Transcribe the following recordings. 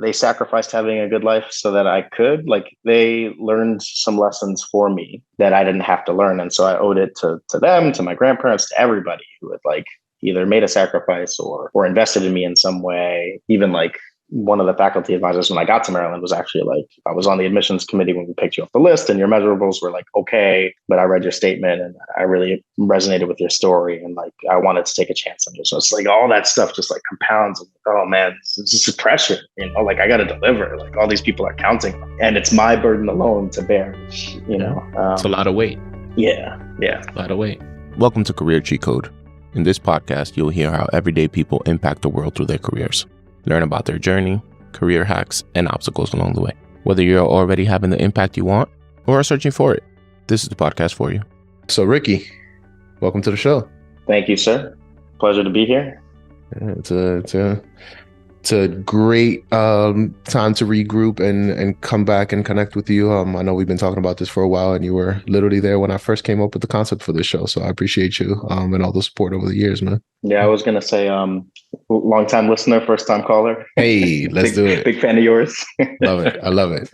they sacrificed having a good life so that I could. Like they learned some lessons for me that I didn't have to learn. And so I owed it to them, to my grandparents, to everybody who had like either made a sacrifice or invested in me in some way. Even like one of the faculty advisors when I got to Maryland was actually like, I was on the admissions committee when we picked you off the list and your measurables were like, okay, but I read your statement and I really resonated with your story. And like, I wanted to take a chance on you. So it's like all that stuff just like compounds. And like, oh man, this is pressure, like I got to deliver, like all these people are counting and it's my burden alone to bear, it's a lot of weight. Yeah. A lot of weight. Welcome to Career Cheat Code. In this podcast, you'll hear how everyday people impact the world through their careers. Learn about their journey, career hacks, and obstacles along the way. Whether you're already having the impact you want or are searching for it, this is the podcast for you. So Ricky, welcome to the show. Thank you, sir. Pleasure to be here. It's a great time to regroup and come back and connect with you. I know we've been talking about this for a while, and you were literally there when I first came up with the concept for this show. So I appreciate you and all the support over the years, man. Yeah, I was gonna say, long time listener, first time caller. Hey, let's do it. Big fan of yours. Love it. I love it.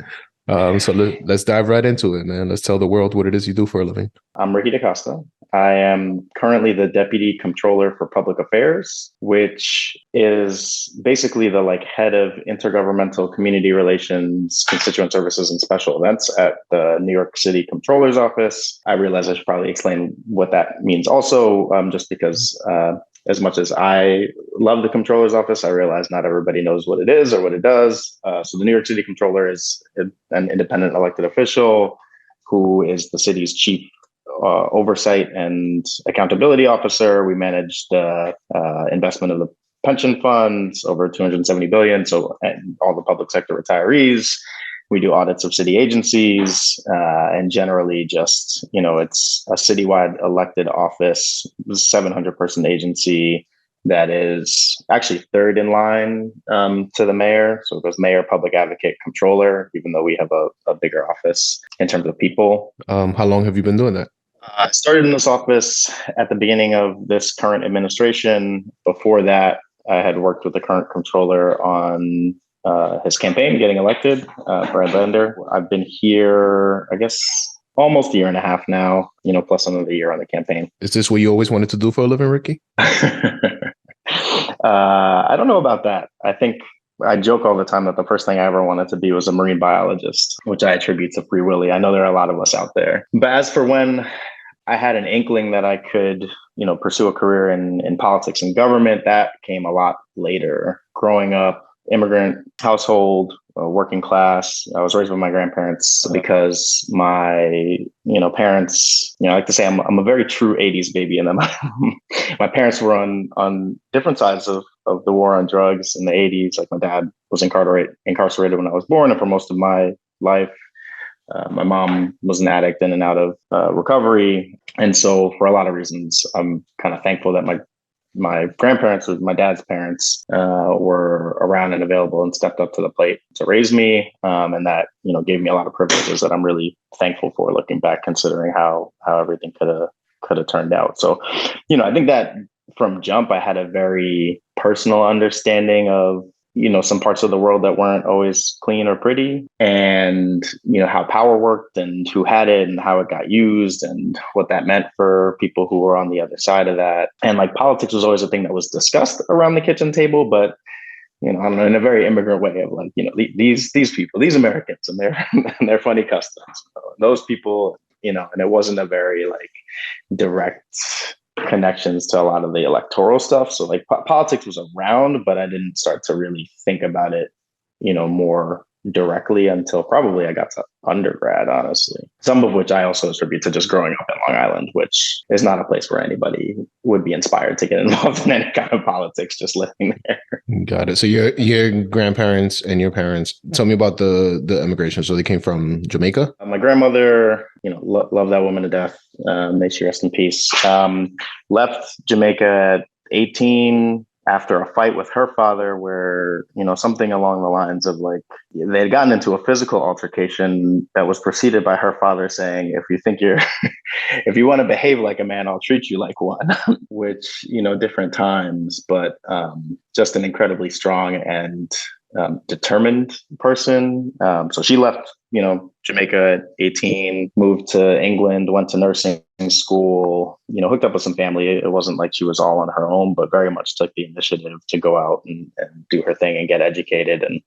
So let's dive right into it, man. Let's tell the world what it is you do for a living. I'm Ricky Da Costa. I am currently the Deputy Comptroller for Public Affairs, which is basically the like head of intergovernmental community relations, constituent services, and special events at the New York City Comptroller's Office. I realize I should probably explain what that means also, just because as much as I love the Comptroller's Office, I realize not everybody knows what it is or what it does. So the New York City Comptroller is an independent elected official who is the city's chief oversight and accountability officer. We manage the investment of the pension funds, over 270 billion. So and all the public sector retirees. We do audits of city agencies and generally just, it's a citywide elected office, 700-person agency that is actually third in line to the mayor. So it goes mayor, public advocate, comptroller, even though we have a bigger office in terms of people. How long have you been doing that? I started in this office at the beginning of this current administration. Before that, I had worked with the current comptroller on his campaign, getting elected, Brad Lender. I've been here, I guess, almost a year and a half now, plus another year on the campaign. Is this what you always wanted to do for a living, Ricky? I don't know about that. I think I joke all the time that the first thing I ever wanted to be was a marine biologist, which I attribute to Free Willy. I know there are a lot of us out there. But as for when I had an inkling that I could, pursue a career in politics and government, that came a lot later. Growing up, immigrant household, working class. I was raised with my grandparents because my, parents, I like to say I'm a very true 80s baby. And then my parents were on different sides of the war on drugs in the 80s. Like my dad was incarcerated when I was born. And for most of my life, my mom was an addict in and out of recovery. And so for a lot of reasons, I'm kind of thankful that my grandparents, my dad's parents, were around and available and stepped up to the plate to raise me. And that, gave me a lot of privileges that I'm really thankful for looking back, considering how everything could have turned out. So, I think that from jump, I had a very personal understanding of, some parts of the world that weren't always clean or pretty, and, how power worked and who had it and how it got used and what that meant for people who were on the other side of that. And like politics was always a thing that was discussed around the kitchen table, but, I don't know, in a very immigrant way of like, these people, these Americans and their funny customs, those people, and it wasn't a very like direct connections to a lot of the electoral stuff. So like politics was around, but I didn't start to really think about it, more directly until probably I got to undergrad, honestly. Some of which I also attribute to just growing up in Long Island, which is not a place where anybody would be inspired to get involved in any kind of politics just living there. Got it. So your grandparents and your parents, tell me about the immigration. So they came from Jamaica? My grandmother, love that woman to death. May she rest in peace. Left Jamaica at 18 after a fight with her father where, something along the lines of like, they had gotten into a physical altercation that was preceded by her father saying, if you want to behave like a man, I'll treat you like one, which, different times, but just an incredibly strong and determined person. So she left, Jamaica at 18, moved to England, went to nursing school, hooked up with some family. It wasn't like she was all on her own, but very much took the initiative to go out and do her thing and get educated and,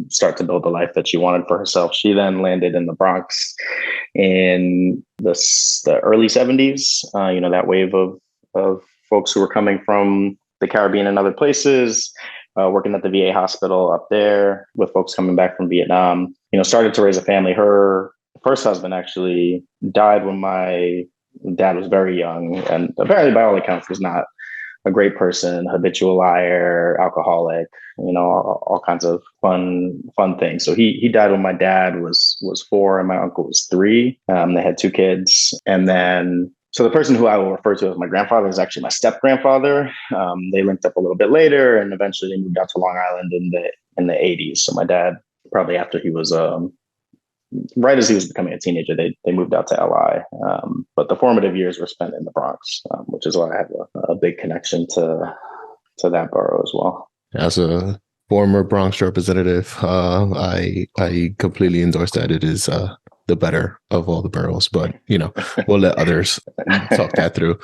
start to build the life that she wanted for herself. She then landed in the Bronx in the early 70s, that wave of folks who were coming from the Caribbean and other places, working at the VA hospital up there with folks coming back from Vietnam, started to raise a family. Her first husband actually died when my dad was very young, and apparently by all accounts was not a great person, habitual liar, alcoholic, all kinds of fun things. So he died when my dad was 4 and my uncle was 3. They had 2 kids. And then, so the person who I will refer to as my grandfather is actually my step grandfather. They linked up a little bit later, and eventually they moved out to Long Island in the 80s. So my dad, probably after he was right as he was becoming a teenager, they moved out to LI. But the formative years were spent in the Bronx, which is why I have a big connection to that borough as well. As a former Bronx representative, I completely endorse that. It is the better of all the boroughs, but we'll let others talk that through.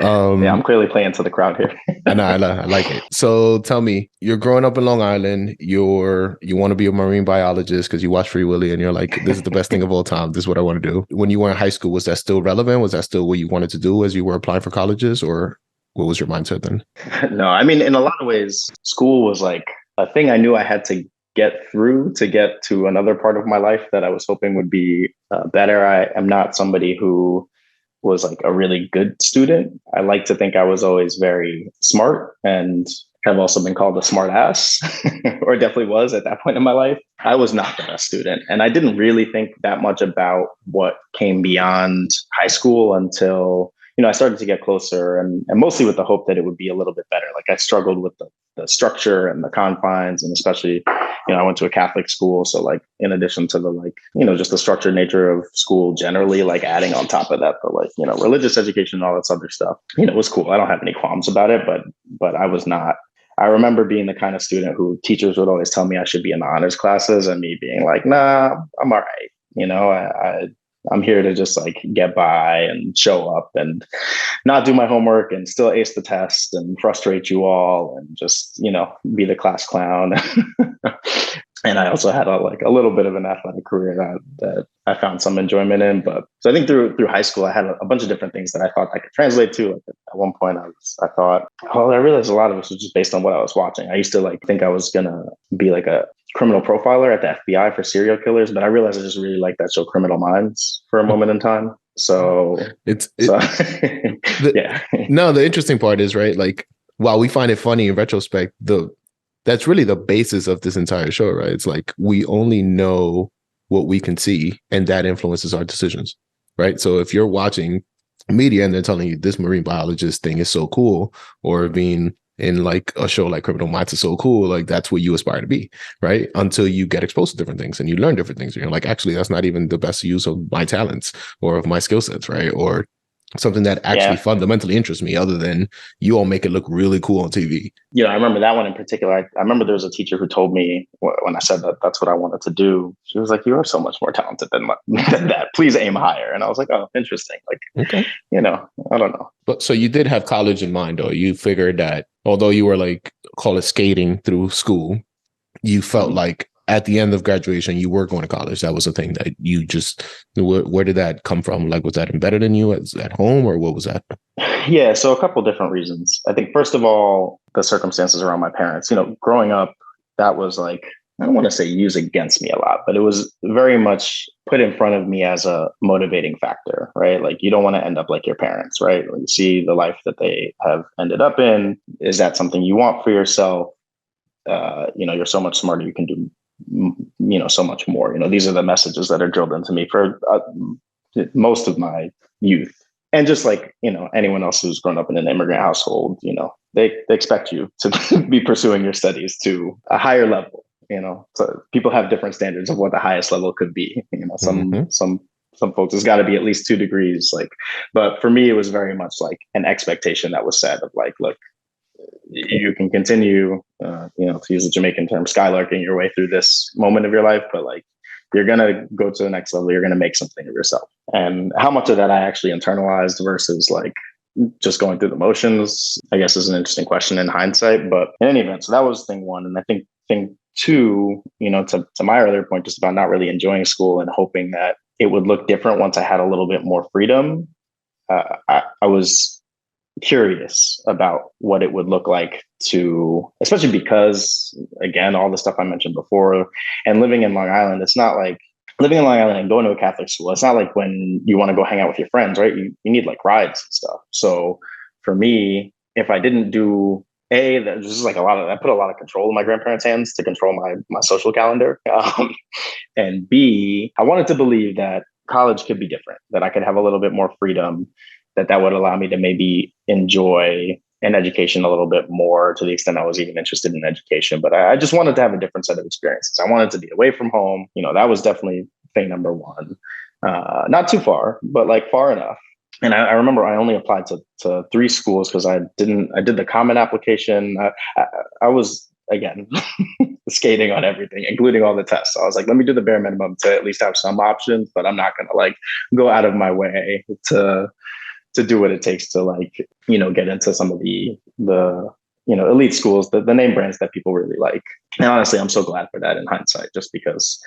Yeah, I'm clearly playing to the crowd here. And I like it. So tell me, you're growing up in Long Island. You want to be a marine biologist because you watch Free Willy and you're like, this is the best thing of all time. This is what I want to do. When you were in high school, was that still relevant? Was that still what you wanted to do as you were applying for colleges, or what was your mindset then? No, I mean, in a lot of ways, school was like a thing I knew I had to get through to get to another part of my life that I was hoping would be better. I am not somebody who was like a really good student. I like to think I was always very smart and have also been called a smart ass, or definitely was at that point in my life. I was not the best student. And I didn't really think that much about what came beyond high school until, I started to get closer, and mostly with the hope that it would be a little bit better. Like I struggled with the structure and the confines, and especially, I went to a Catholic school. So like, in addition to the just the structured nature of school generally, like adding on top of that, religious education and all that other stuff, it was cool. I don't have any qualms about it, but I was not. I remember being the kind of student who teachers would always tell me I should be in the honors classes, and me being like, nah, I'm all right. I'm here to just like get by and show up and not do my homework and still ace the test and frustrate you all and just, be the class clown. And I also had a little bit of an athletic career that I found some enjoyment in. But so I think through high school, I had a bunch of different things that I thought I could translate to. Like at one point I thought, I realized a lot of this was just based on what I was watching. I used to think I was going to be like a criminal profiler at the FBI for serial killers, but I realized I just really liked that show Criminal Minds for a moment in time. So yeah. No, the interesting part is, right, like, while we find it funny in retrospect, that's really the basis of this entire show, right? It's like we only know what we can see, and that influences our decisions, right? So if you're watching media and they're telling you this marine biologist thing is so cool, or being in like a show like Criminal Minds is so cool, like that's what you aspire to be, right? Until you get exposed to different things and you learn different things. And you're like, actually, that's not even the best use of my talents or of my skill sets, right? Or something that actually fundamentally interests me, other than you all make it look really cool on TV. I remember that one in particular. I remember there was a teacher who told me when I said that that's what I wanted to do. She was like, "You are so much more talented than that. Please aim higher." And I was like, "Oh, interesting." Like, okay, I don't know. But so you did have college in mind, though. You figured that although you were like, call it skating through school, you felt like at the end of graduation, you were going to college. That was a thing that you just, where did that come from? Like, was that embedded in you at home, or what was that? Yeah. So a couple of different reasons. I think first of all, the circumstances around my parents, growing up, that was like, I don't want to say used against me a lot, but it was very much put in front of me as a motivating factor, right? Like, you don't want to end up like your parents, right? When you see the life that they have ended up in, is that something you want for yourself? You're so much smarter, you can do so much more. These are the messages that are drilled into me for most of my youth. And just like, anyone else who's grown up in an immigrant household, they expect you to be pursuing your studies to a higher level. So people have different standards of what the highest level could be. Some folks, it's got to be at least 2 degrees. But for me, it was very much like an expectation that was set of like, look, you can continue, to use the Jamaican term, skylarking your way through this moment of your life, but like you're going to go to the next level. You're going to make something of yourself. And how much of that I actually internalized versus like just going through the motions, I guess, is an interesting question in hindsight. But in any event, so that was thing one. And I think thing two, to my earlier point, just about not really enjoying school and hoping that it would look different once I had a little bit more freedom. I was curious about what it would look like to, especially because, again, all the stuff I mentioned before, and living in Long Island, it's not like living in Long Island and going to a Catholic school. It's not like when you want to go hang out with your friends, right? You need like rides and stuff. So for me, if I didn't do there's just like I put a lot of control in my grandparents' hands to control my social calendar. And B, I wanted to believe that college could be different, that I could have a little bit more freedom, that would allow me to maybe enjoy an education a little bit more, to the extent I was even interested in education. But I just wanted to have a different set of experiences. I wanted to be away from home. That was definitely thing number one. Not too far, but like far enough. And I remember I only applied to 3 schools because I did the common application. I was, again, skating on everything, including all the tests. So I was like, let me do the bare minimum to at least have some options, but I'm not going to like go out of my way to do what it takes to like, get into some of the elite schools, the name brands that people really like. And honestly, I'm so glad for that in hindsight, just because,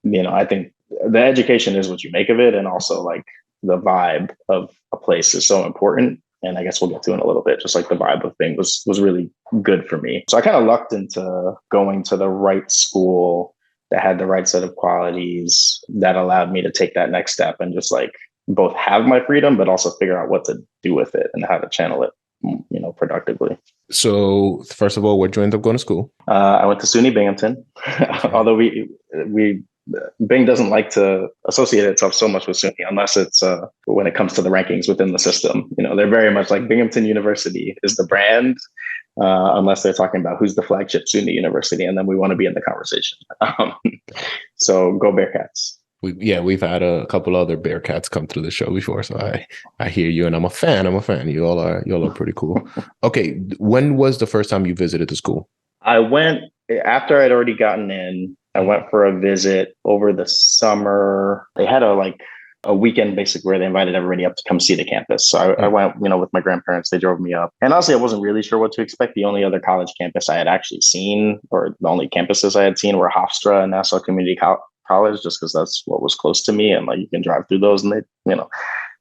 I think the education is what you make of it. And also like the vibe of a place is so important. And I guess we'll get to in a little bit, just like the vibe of thing was really good for me. So I kind of lucked into going to the right school that had the right set of qualities that allowed me to take that next step and just like both have my freedom, but also figure out what to do with it and how to channel it, productively. So first of all, where'd you end up going to school? I went to SUNY Binghamton, although Bing doesn't like to associate itself so much with SUNY unless it's when it comes to the rankings within the system. They're very much like Binghamton University is the brand, unless they're talking about who's the flagship SUNY University, and then we want to be in the conversation. So go Bearcats. We've had a couple other Bearcats come through the show before, so I hear you, and I'm a fan. You all are pretty cool. Okay, when was the first time you visited the school? I went after I'd already gotten in. I went for a visit over the summer. They had a weekend basically where they invited everybody up to come see the campus. So I went, with my grandparents. They drove me up. And honestly, I wasn't really sure what to expect. The only other college campus I had actually seen, or the only campuses I had seen, were Hofstra and Nassau Community College, just because that's what was close to me. And like you can drive through those, and they,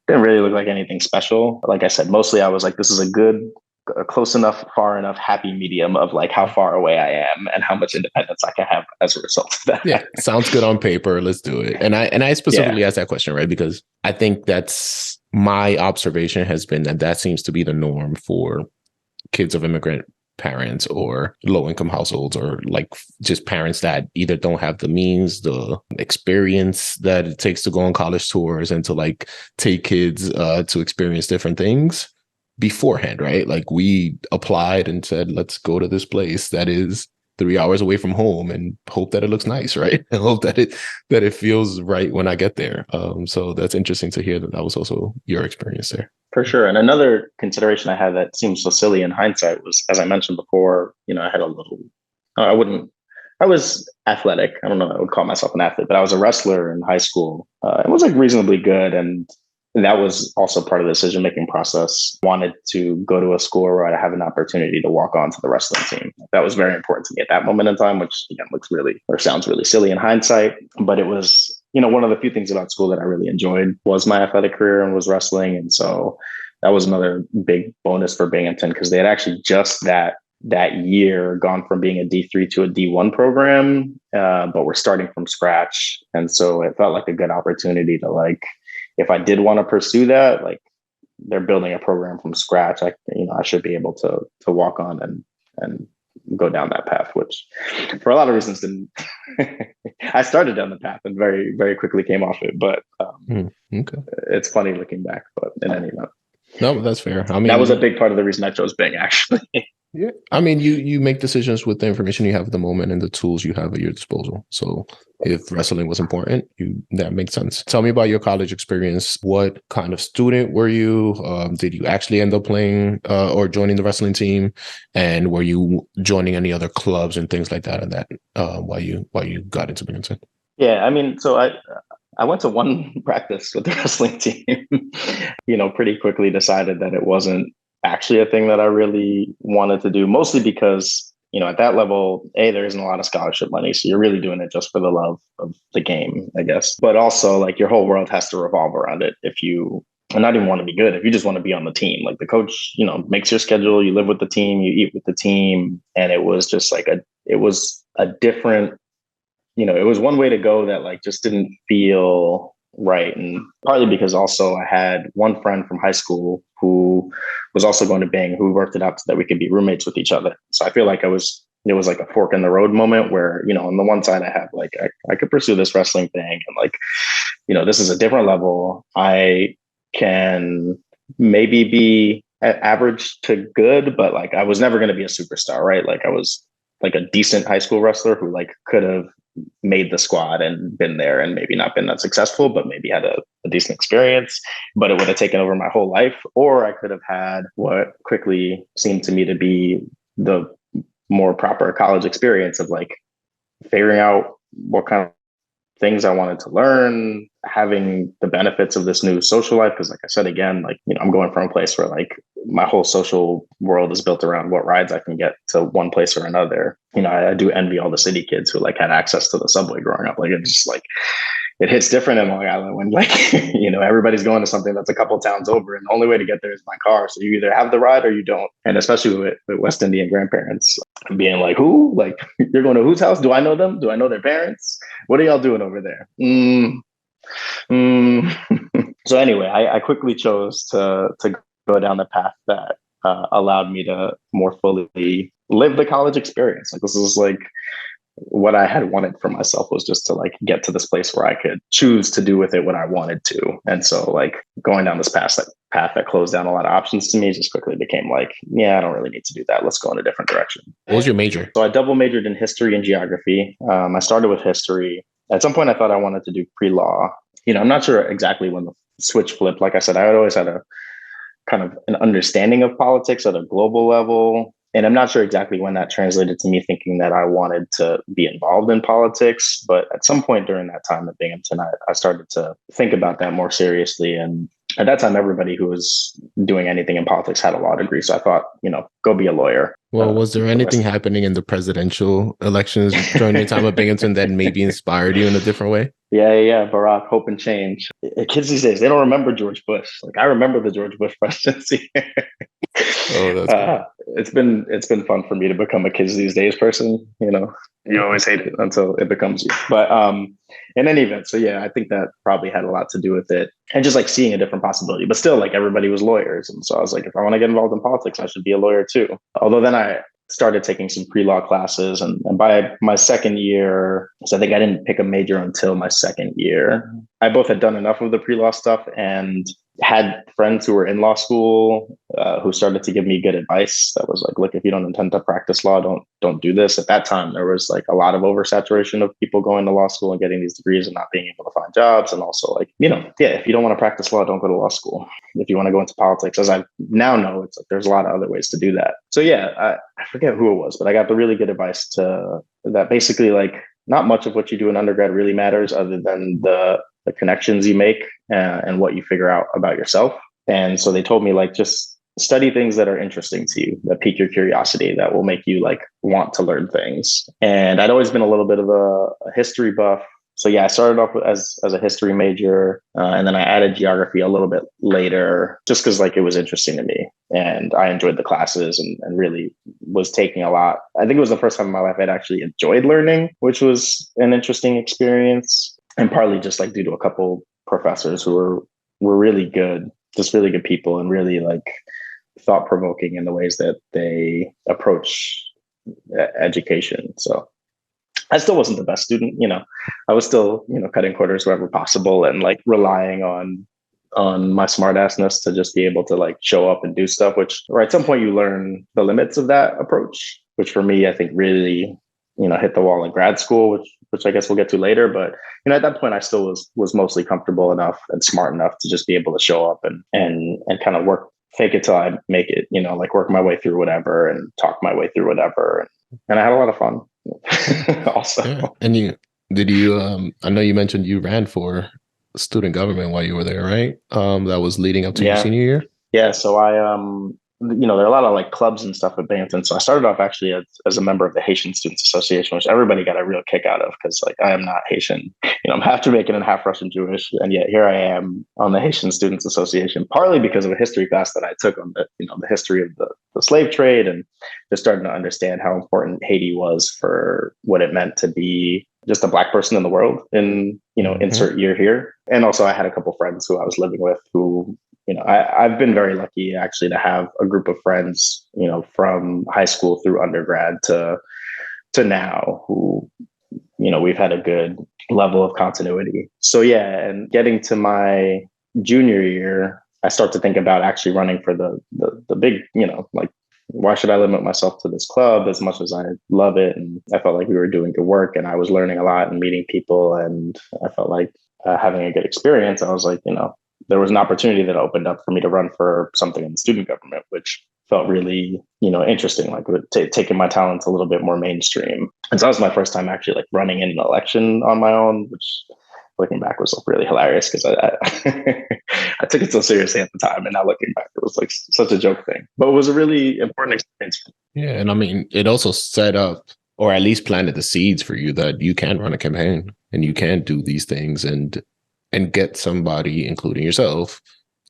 didn't really look like anything special. Like I said, mostly I was like, this is a close enough, far enough, happy medium of like how far away I am and how much independence I can have as a result of that. Yeah, sounds good on paper. Let's do it. And I specifically asked that question, right? Because I think that's my observation has been that seems to be the norm for kids of immigrant parents or low income households, or like just parents that either don't have the means, the experience that it takes to go on college tours and to like take kids to experience different things beforehand, right? Like we applied and said, let's go to this place that is 3 hours away from home and hope that it looks nice, right? And hope that it feels right when I get there. So that's interesting to hear that was also your experience there. For sure. And another consideration I had that seems so silly in hindsight was, as I mentioned before, I was athletic. I don't know if I would call myself an athlete, but I was a wrestler in high school. It was like reasonably good. And that was also part of the decision-making process. Wanted to go to a school where I'd have an opportunity to walk on to the wrestling team. That was very important to me at that moment in time, which again sounds really silly in hindsight. But it was, one of the few things about school that I really enjoyed was my athletic career and was wrestling. And so that was another big bonus for Binghamton, because they had actually just that year gone from being a D3 to a D1 program, but we're starting from scratch. And so it felt like a good opportunity to like, if I did want to pursue that, like they're building a program from scratch, I should be able to walk on and go down that path, which for a lot of reasons didn't. I started down the path and very, very quickly came off it, but It's funny looking back, but in any event. No, that's fair. I mean, that was a big part of the reason I chose Bing, actually. Yeah. I mean, you make decisions with the information you have at the moment and the tools you have at your disposal. So if wrestling was important, that makes sense. Tell me about your college experience. What kind of student were you? Did you actually end up playing or joining the wrestling team? And were you joining any other clubs and things like that? And that while you got into Binghamton? Yeah, I mean, so I went to one practice with the wrestling team, pretty quickly decided that it wasn't actually a thing that I really wanted to do, mostly because, at that level, there isn't a lot of scholarship money. So you're really doing it just for the love of the game, I guess. But also, like, your whole world has to revolve around it if you, and not even want to be good, if you just want to be on the team. Like, the coach, makes your schedule, you live with the team, you eat with the team. And it was just like it was a different, it was one way to go that like just didn't feel right. And partly because also I had one friend from high school who was also going to Bing, who worked it out so that we could be roommates with each other. So I feel like it was like a fork in the road moment where, on the one side I have like, I could pursue this wrestling thing and like, this is a different level. I can maybe be at average to good, but like I was never going to be a superstar, right? Like I was like a decent high school wrestler who like could have made the squad and been there and maybe not been that successful, but maybe had a decent experience, but it would have taken over my whole life. Or I could have had what quickly seemed to me to be the more proper college experience of like figuring out what kind of things I wanted to learn, having the benefits of this new social life. Cause like I said, again, like, I'm going from a place where like my whole social world is built around what rides I can get to one place or another. I do envy all the city kids who like had access to the subway growing up. Like it's just like, it hits different in Long Island when like, everybody's going to something that's a couple towns over and the only way to get there is by car. So you either have the ride or you don't. And especially with West Indian grandparents being like, who? Like, you're going to whose house? Do I know them? Do I know their parents? What are y'all doing over there? So anyway, I quickly chose to go down the path that allowed me to more fully live the college experience. Like this is like what I had wanted for myself was just to like get to this place where I could choose to do with it what I wanted to. And so like going down this path that closed down a lot of options to me just quickly became like, yeah, I don't really need to do that. Let's go in a different direction. What was your major? So I double majored in history and geography. I started with history. At some point I thought I wanted to do pre-law. I'm not sure exactly when the switch flipped. Like I said, I had always had a kind of an understanding of politics at a global level. And I'm not sure exactly when that translated to me thinking that I wanted to be involved in politics. But at some point during that time at Binghamton, I started to think about that more seriously. And at that time, everybody who was doing anything in politics had a law degree. So I thought, go be a lawyer. Well, was there anything happening in the presidential elections during your time at Binghamton that maybe inspired you in a different way? Yeah. Barack, hope and change. Kids these days, they don't remember George Bush. Like I remember the George Bush presidency. Oh, that's cool. It's been fun for me to become a kids these days person. You always hate it until it becomes you. But in any event, so yeah, I think that probably had a lot to do with it, and just like seeing a different possibility. But still, like everybody was lawyers, and so I was like, if I want to get involved in politics, I should be a lawyer too. Although then I started taking some pre-law classes, and by my second year, so I think I didn't pick a major until my second year. I both had done enough of the pre-law stuff and had friends who were in law school who started to give me good advice. That was like, look, if you don't intend to practice law, don't do this. At that time, there was like a lot of oversaturation of people going to law school and getting these degrees and not being able to find jobs. And also like, if you don't want to practice law, don't go to law school. If you want to go into politics, as I now know, it's like there's a lot of other ways to do that. So yeah, I forget who it was, but I got the really good advice to that basically like not much of what you do in undergrad really matters other than the connections you make and what you figure out about yourself. And so they told me like, just study things that are interesting to you, that pique your curiosity, that will make you like want to learn things. And I'd always been a little bit of a history buff. So yeah, I started off as a history major, and then I added geography a little bit later, just because like it was interesting to me, and I enjoyed the classes and really was taking a lot. I think it was the first time in my life I'd actually enjoyed learning, which was an interesting experience, and partly just like due to a couple professors who were really good, just really good people, and really like thought provoking in the ways that they approach education. So I still wasn't the best student, I was still, cutting corners wherever possible and like relying on on my smart assness to just be able to like show up and do stuff, which or at some point you learn the limits of that approach, which for me, I think really, hit the wall in grad school, which I guess we'll get to later. But, at that point I still was mostly comfortable enough and smart enough to just be able to show up and kind of fake it till I make it, like work my way through whatever and talk my way through whatever. And I had a lot of fun also. Yeah. And I know you mentioned you ran for student government while you were there, right? That was leading up to your senior year. Yeah. So I, there are a lot of like clubs and stuff at Binghamton. So I started off actually as a member of the Haitian Students Association, which everybody got a real kick out of because like I am not Haitian. I'm half Jamaican and half Russian Jewish, and yet here I am on the Haitian Students Association, partly because of a history class that I took on the history of the slave trade, and just starting to understand how important Haiti was for what it meant to be just a Black person in the world in insert year here. And also I had a couple friends who I was living with who, I've been very lucky actually to have a group of friends, from high school through undergrad to now who, we've had a good level of continuity. So yeah, and getting to my junior year, I start to think about actually running for the big, like, why should I limit myself to this club as much as I love it? And I felt like we were doing good work and I was learning a lot and meeting people. And I felt like having a good experience. I was like, there was an opportunity that opened up for me to run for something in the student government, which felt really, interesting, like taking my talents a little bit more mainstream. And so that was my first time actually like running in an election on my own, which looking back was really hilarious because I took it so seriously at the time, and now looking back, it was like such a joke thing, but it was a really important experience. Yeah, and I mean, it also set up, or at least planted the seeds for you that you can run a campaign and you can do these things and get somebody, including yourself,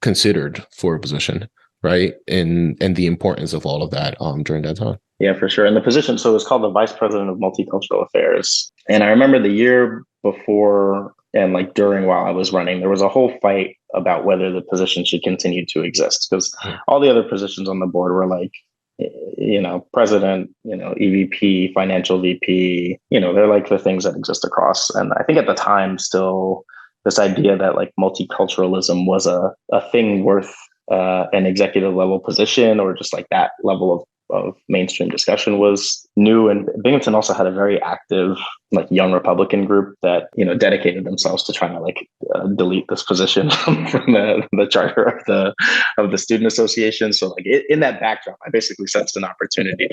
considered for a position, right? And the importance of all of that during that time. Yeah, for sure. And the position, so it was called the Vice President of Multicultural Affairs. And I remember the year before and like during while I was running, there was a whole fight about whether the position should continue to exist because all the other positions on the board were like, president, EVP, financial VP, they're like the things that exist across. And I think at the time still this idea that like multiculturalism was a thing worth an executive level position or just like that level of mainstream discussion was new. And Binghamton also had a very active like young Republican group that, dedicated themselves to trying to like delete this position from the charter of the student association. So like in that backdrop, I basically sensed an opportunity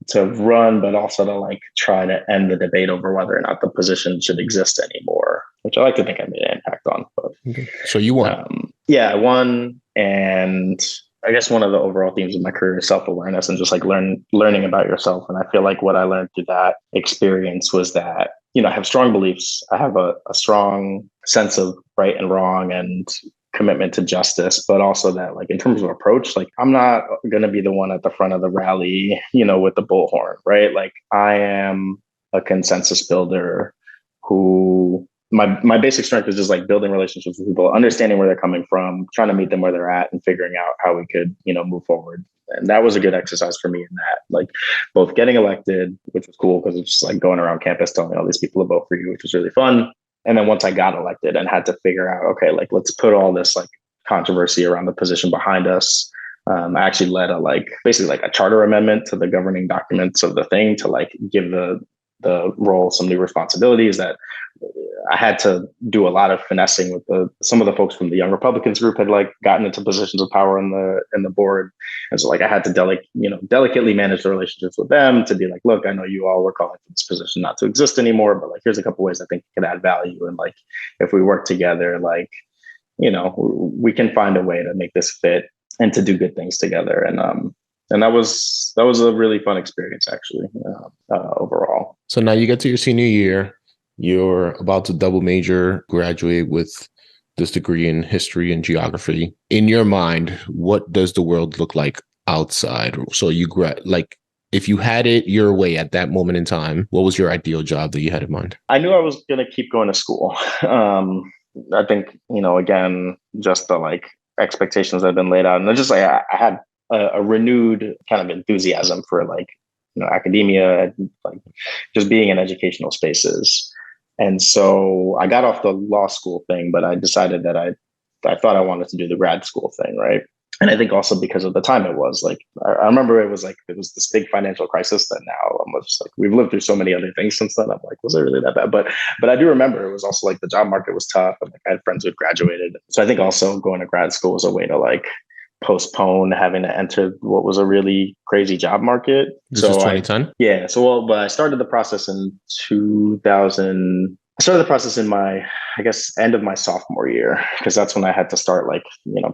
to run, but also to like try to end the debate over whether or not the position should exist anymore, which I like to think I made an impact on. But, so you won. Yeah, I won. And I guess one of the overall themes of my career is self-awareness and just like learning about yourself. And I feel like what I learned through that experience was that, I have strong beliefs. I have a strong sense of right and wrong and commitment to justice, but also that like in terms of approach, like I'm not going to be the one at the front of the rally, with the bullhorn, right? Like I am a consensus builder who my basic strength is just like building relationships with people, understanding where they're coming from, trying to meet them where they're at and figuring out how we could, move forward. And that was a good exercise for me in that, like both getting elected, which was cool because it's just like going around campus telling all these people to vote for you, which was really fun. And then once I got elected and had to figure out, okay, like let's put all this like controversy around the position behind us. I actually led basically like a charter amendment to the governing documents of the thing to like give the role some new responsibilities that I had to do a lot of finessing with some of the folks from the Young Republicans group had like gotten into positions of power in the board. And so like I had to delicately manage the relationships with them to be like, look, I know you all were calling for this position not to exist anymore, but like, here's a couple ways I think it could add value. And like, if we work together, like, we can find a way to make this fit and to do good things together. And that was a really fun experience actually, overall. So now you get to your senior year. You're about to double major, graduate with this degree in history and geography. In your mind, what does the world look like outside? So if you had it your way at that moment in time, what was your ideal job that you had in mind? I knew I was going to keep going to school. I think, again, just the like expectations that have been laid out. And just like I had a renewed kind of enthusiasm for like, academia, like just being in educational spaces. And so I got off the law school thing, but I decided that I I thought I wanted to do the grad school thing, right? And I think also because of the time it was like, I remember it was this big financial crisis that now I'm just like, we've lived through so many other things since then. I'm like, was it really that bad? But I do remember it was also like the job market was tough, and like I had friends who had graduated. So I think also going to grad school was a way to like postpone having to enter what was a really crazy job market. This was 2010? Yeah. So, but I started the process in 2000. I started the process in my, I guess, end of my sophomore year, because that's when I had to start like,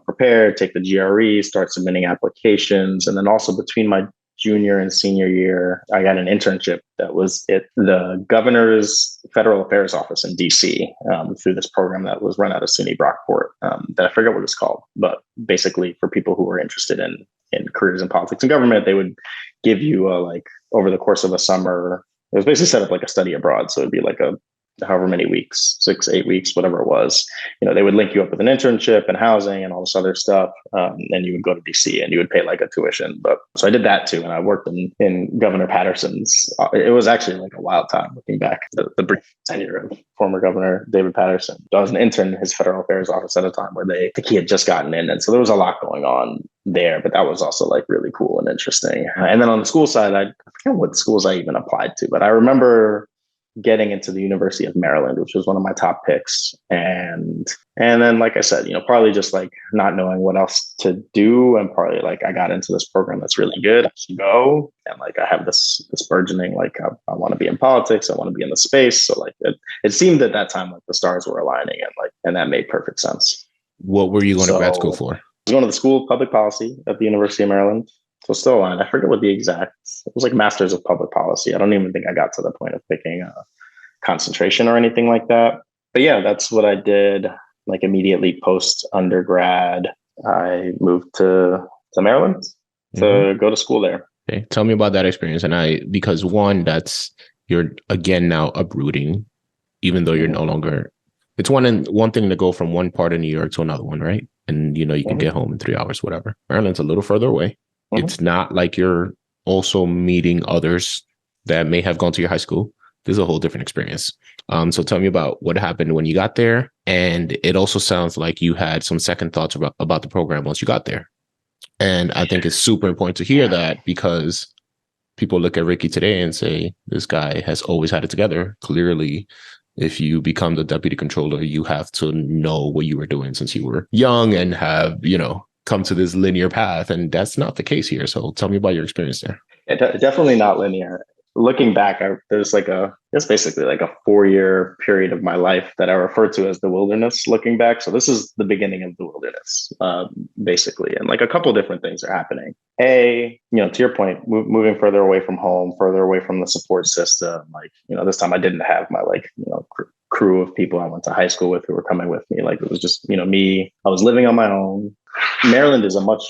prepare, take the GRE, start submitting applications. And then also between my junior and senior year, I got an internship that was at the governor's federal affairs office in DC, through this program that was run out of SUNY Brockport, that I forget what it's called, but basically for people who were interested in careers in politics and government, they would give you like over the course of a summer, it was basically set up like a study abroad. So it'd be like a however many weeks, 6, 8 weeks, whatever it was, they would link you up with an internship and housing and all this other stuff. And you would go to DC and you would pay like a tuition. But so I did that too. And I worked in Governor Patterson's. It was actually like a wild time looking back, the brief tenure of former Governor David Patterson. I was an intern in his federal affairs office at a time where I think he had just gotten in. And so there was a lot going on there, but that was also like really cool and interesting. And then on the school side, I forget what schools I even applied to, but I remember getting into the University of Maryland, which was one of my top picks. And then, like I said, partly just like not knowing what else to do. And partly like I got into this program that's really good. I should go. And like I have this burgeoning, like I want to be in politics. I want to be in the space. So like it seemed at that time like the stars were aligning, and that made perfect sense. What were you going to grad school for? I was going to the School of Public Policy at the University of Maryland. So still on, I forget what the exact, it was like Masters of Public Policy. I don't even think I got to the point of picking a concentration or anything like that. But yeah, that's what I did. Like immediately post undergrad, I moved to Maryland to go to school there. Okay. Tell me about that experience. And because one, you're again now uprooting, even though you're no longer, it's one thing to go from one part of New York to another one, right? And you can get home in 3 hours, whatever. Maryland's a little further away. It's not like you're also meeting others that may have gone to your high school. This is a whole different experience. So tell me about what happened when you got there. And it also sounds like you had some second thoughts about the program once you got there. And I think it's super important to hear that, because people look at Ricky today and say, this guy has always had it together. Clearly, if you become the deputy controller, you have to know what you were doing since you were young and have, come to this linear path. And that's not the case here. So tell me about your experience there. Definitely not linear. Looking back, there's basically like a 4-year period of my life that I refer to as the wilderness looking back. So this is the beginning of the wilderness, basically. And like a couple of different things are happening. To your point, moving further away from home, further away from the support system. Like, this time I didn't have my crew of people I went to high school with who were coming with me. Like it was just, me. I was living on my own. Maryland is a much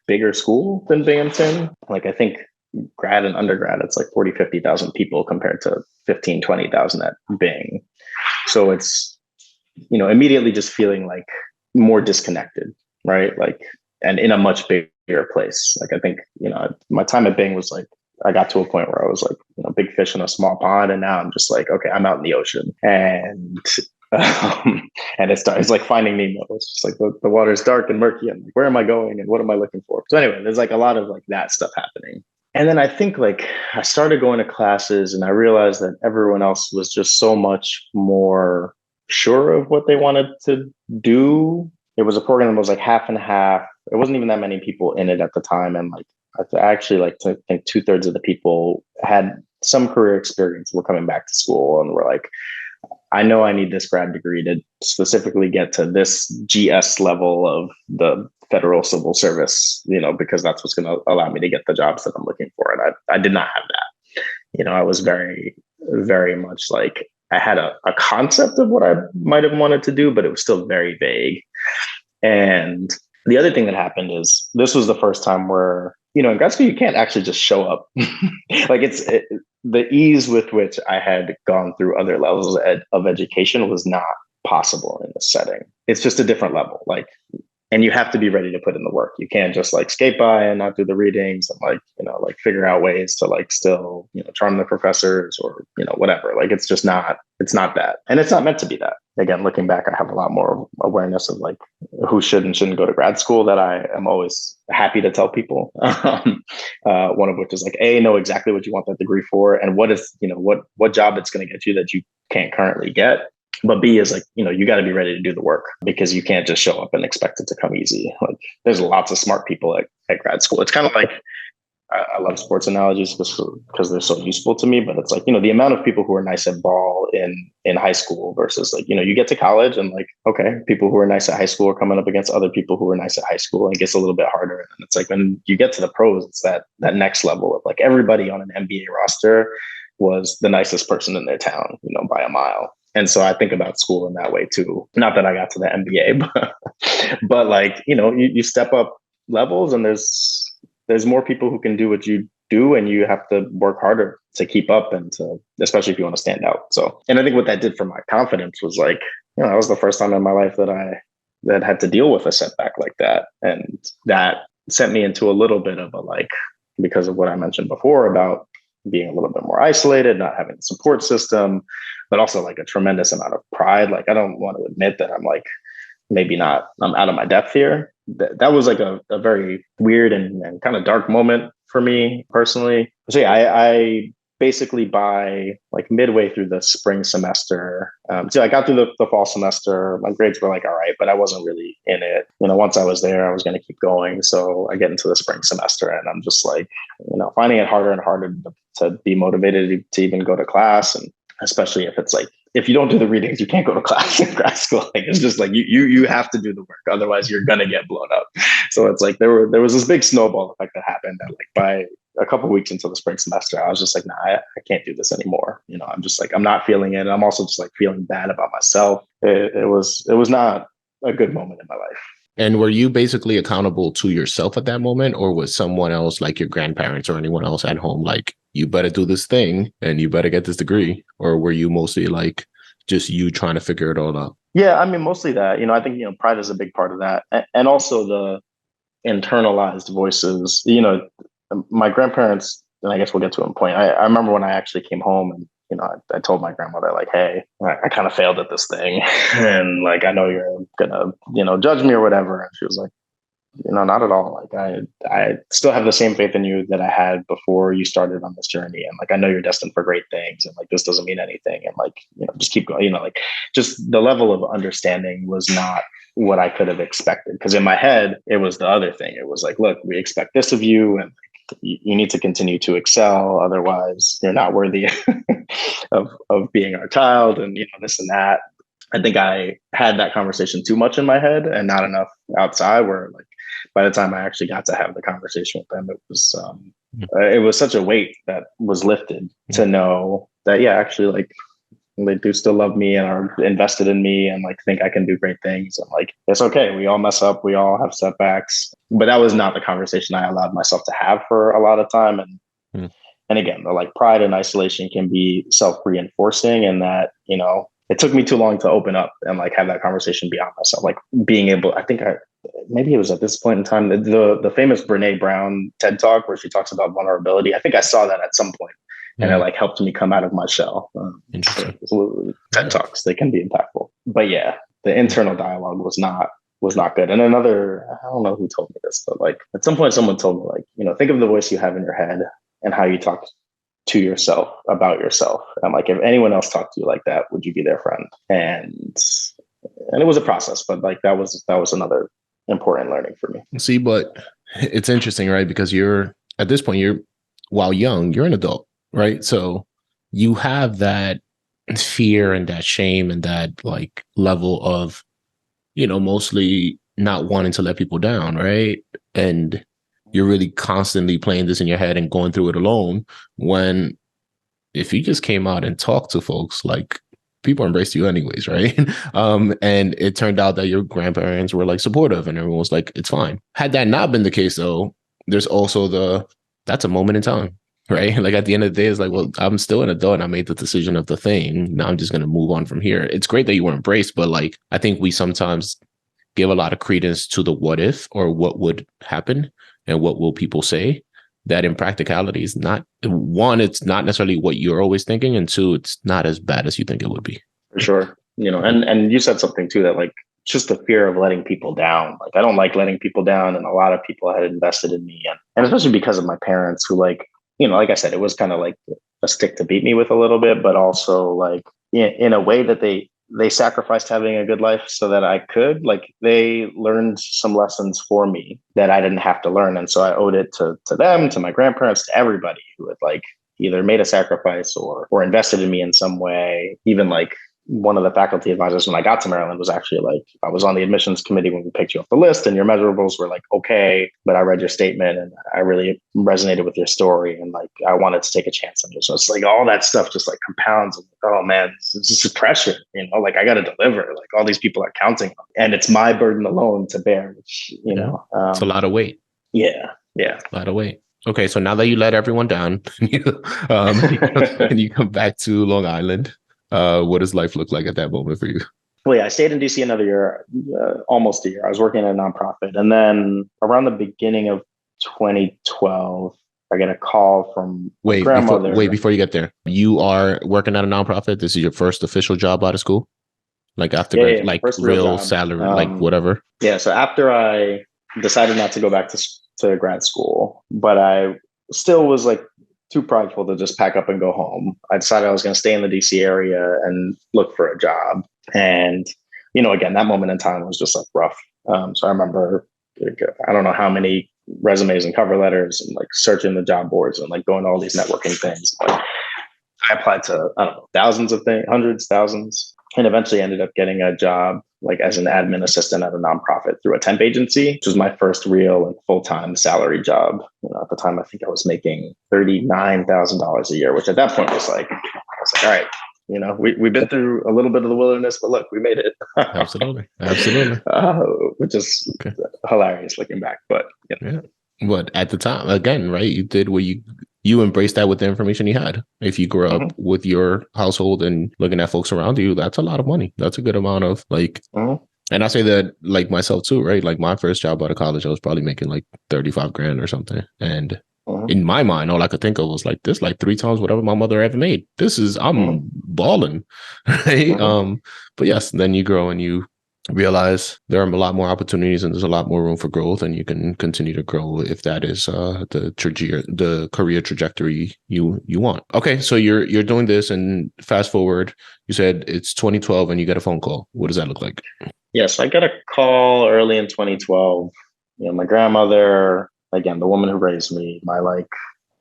bigger school than Binghamton. Like I think grad and undergrad, it's like 40, 50,000 people compared to 15, 20,000 at Bing. So it's, immediately just feeling like more disconnected, right? Like, and in a much bigger place. Like, I think, my time at Bing was like, I got to a point where I was like, big fish in a small pond. And now I'm just like, okay, I'm out in the ocean. And it's like Finding Nemo. It's just like the water's dark and murky, and like, where am I going and what am I looking for? So anyway, there's like a lot of like that stuff happening. And then I think like I started going to classes and I realized that everyone else was just so much more sure of what they wanted to do. It was a program that was like half and half. There wasn't even that many people in it at the time. And like, I actually like to think 2/3 of the people had some career experience, were coming back to school and were like, I know I need this grad degree to specifically get to this GS level of the federal civil service, because that's what's going to allow me to get the jobs that I'm looking for. And I did not have that. I was very, very much like, I had a concept of what I might have wanted to do, but it was still very vague. And the other thing that happened is this was the first time where, in grad school, you can't actually just show up. Like the ease with which I had gone through other levels of education was not possible in this setting. It's just a different level. Like, and you have to be ready to put in the work. You can't just like skate by and not do the readings and like figure out ways to like still, charm the professors or, whatever. Like, it's not that. And it's not meant to be that. again, looking back, I have a lot more awareness of like who should and shouldn't go to grad school that I am always happy to tell people. One of which is like, know exactly what you want that degree for, and what is, what job it's going to get you that you can't currently get. But B is like, you got to be ready to do the work, because you can't just show up and expect it to come easy. Like there's lots of smart people at grad school. It's kind of like, I love sports analogies because they're so useful to me, but it's like, the amount of people who are nice at ball in high school versus like, you get to college and like, okay, people who are nice at high school are coming up against other people who are nice at high school, and it gets a little bit harder. And it's like, when you get to the pros, it's that next level of like everybody on an NBA roster was the nicest person in their town, by a mile. And so I think about school in that way too. Not that I got to the NBA, but like, you step up levels, and there's more people who can do what you do, and you have to work harder to keep up, and especially if you want to stand out. So, and I think what that did for my confidence was like, that was the first time in my life that had to deal with a setback like that. And that sent me into a little bit of a, like, because of what I mentioned before about being a little bit more isolated, not having a support system, but also like a tremendous amount of pride. Like, I don't want to admit that I'm like, I'm out of my depth here. That was like a very weird and kind of dark moment for me personally. So yeah, I basically by like midway through the spring semester, so I got through the fall semester, my grades were like, all right, but I wasn't really in it. Once I was there, I was going to keep going. So I get into the spring semester, and I'm just like, finding it harder and harder to be motivated to even go to class. And especially if it's like, if you don't do the readings, you can't go to class in grad school. Like, it's just like you have to do the work, otherwise you're gonna get blown up. So it's like there was this big snowball effect that happened that like by a couple of weeks into the spring semester, I was just like, nah, I can't do this anymore. I'm just like, I'm not feeling it. I'm also just like feeling bad about myself. It was not a good moment in my life. And were you basically accountable to yourself at that moment, or was someone else, like your grandparents or anyone else at home, like, you better do this thing and you better get this degree? Or were you mostly like just you trying to figure it all out? Yeah, I mean, mostly that. I think, pride is a big part of that. And also the internalized voices, my grandparents, and I guess we'll get to a point. I remember when I actually came home and, I told my grandmother, like, hey, I kind of failed at this thing. And like, I know you're gonna, judge me or whatever. And she was like, not at all. Like, I still have the same faith in you that I had before you started on this journey. And like, I know you're destined for great things, and like, this doesn't mean anything. And like, just keep going, like, just the level of understanding was not what I could have expected. Because in my head, it was the other thing. It was like, look, we expect this of you, and you need to continue to excel. Otherwise you're not worthy of being our child, and, this and that. I think I had that conversation too much in my head and not enough outside, where like, by the time I actually got to have the conversation with them, it was such a weight that was lifted to know that, yeah, actually, like, they do still love me and are invested in me and like think I can do great things. And like, it's okay. We all mess up. We all have setbacks. But that was not the conversation I allowed myself to have for a lot of time. And again, the like pride and isolation can be self-reinforcing, and that, it took me too long to open up and like have that conversation beyond myself. Like being able, maybe it was at this point in time, the famous Brene Brown TED Talk where she talks about vulnerability. I think I saw that at some point, and it like helped me come out of my shell. TED Talks, they can be impactful. But yeah, the internal dialogue was not good. And another, I don't know who told me this, but like at some point someone told me like, think of the voice you have in your head and how you talk to yourself about yourself. And like, if anyone else talked to you like that, would you be their friend? And it was a process, but like that was another important learning for me. See, but it's interesting, right? Because at this point, while young, you're an adult, right? So you have that fear and that shame and that like level of, mostly not wanting to let people down, right? And you're really constantly playing this in your head and going through it alone, when if you just came out and talked to folks, like, people embraced you anyways, right? And it turned out that your grandparents were like supportive and everyone was like, it's fine. Had that not been the case though, there's also that's a moment in time, right? Like at the end of the day, it's like, well, I'm still an adult and I made the decision of the thing. Now I'm just going to move on from here. It's great that you were embraced, but like, I think we sometimes give a lot of credence to the what if or what would happen and what will people say, that in practicality is not, one, it's not necessarily what you're always thinking, and two, it's not as bad as you think it would be. For sure. And you said something too, that like just the fear of letting people down. Like I don't like letting people down, and a lot of people had invested in me, and especially because of my parents, who like, like I said, it was kind of like a stick to beat me with a little bit, but also like in a way that they sacrificed having a good life so that I could, like, they learned some lessons for me that I didn't have to learn. And so I owed it to them, to my grandparents, to everybody who had like either made a sacrifice or invested in me in some way. Even like one of the faculty advisors when I got to Maryland was actually like, I was on the admissions committee when we picked you off the list, and your measurables were like, okay, but I read your statement and I really resonated with your story, and like I wanted to take a chance on you. So it's like all that stuff just like compounds. Like, oh man, this is pressure, like I got to deliver. Like all these people are counting on me, and it's my burden alone to bear, which, it's a lot of weight. Yeah. A lot of weight. Okay, so now that you let everyone down, and you come back to Long Island, what does life look like at that moment for you? Well, yeah, I stayed in DC another year, almost a year. I was working at a nonprofit. And then around the beginning of 2012, I get a call from my grandmother. Before you get there, you are working at a nonprofit. This is your first official job out of school? Like after like real salary, like whatever? Yeah, so after I decided not to go back to grad school, but I still was like too prideful to just pack up and go home. I decided I was going to stay in the DC area and look for a job. And, again, that moment in time was just like rough. So I remember, I don't know how many resumes and cover letters and like searching the job boards and like going to all these networking things. Like, I applied to, I don't know, thousands of things, hundreds, thousands, and eventually ended up getting a job like as an admin assistant at a nonprofit through a temp agency, which was my first real like full-time salary job. At the time, I think I was making $39,000 a year, which at that point was like, all right, we've been through a little bit of the wilderness, but look, we made it. Absolutely. Which is hilarious looking back, but yeah. But at the time, again, right, you did what you embraced that with the information you had. If you grew up with your household and looking at folks around you, that's a lot of money. That's a good amount of like, and I say that like myself too, right? Like my first job out of college, I was probably making like 35 grand or something. And in my mind, all I could think of was like, this like 3 times whatever my mother ever made. I'm balling. Right. But yes, then you grow and you realize there are a lot more opportunities and there's a lot more room for growth, and you can continue to grow if that is the career trajectory you want. Okay, so you're doing this, and fast forward, you said it's 2012 and you get a phone call. What does that look like? Yes, I got a call early in 2012. My grandmother, again, the woman who raised me, my like,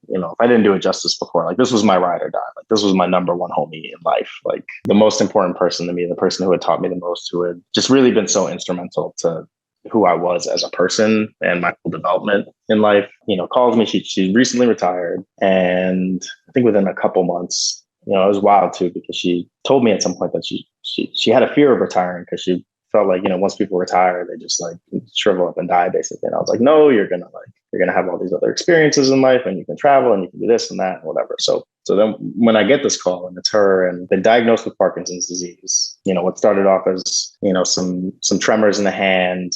if I didn't do it justice before, like this was my ride or die. Like this was my number one homie in life. Like the most important person to me, the person who had taught me the most, who had just really been so instrumental to who I was as a person and my whole development in life, called me. She recently retired. And I think within a couple months, it was wild too, because she told me at some point that she had a fear of retiring because she felt like, once people retire, they just like shrivel up and die basically. And I was like, no, you're going to have all these other experiences in life, and you can travel and you can do this and that and whatever. So then when I get this call and it's her and been diagnosed with Parkinson's disease, what started off as, some tremors in the hand,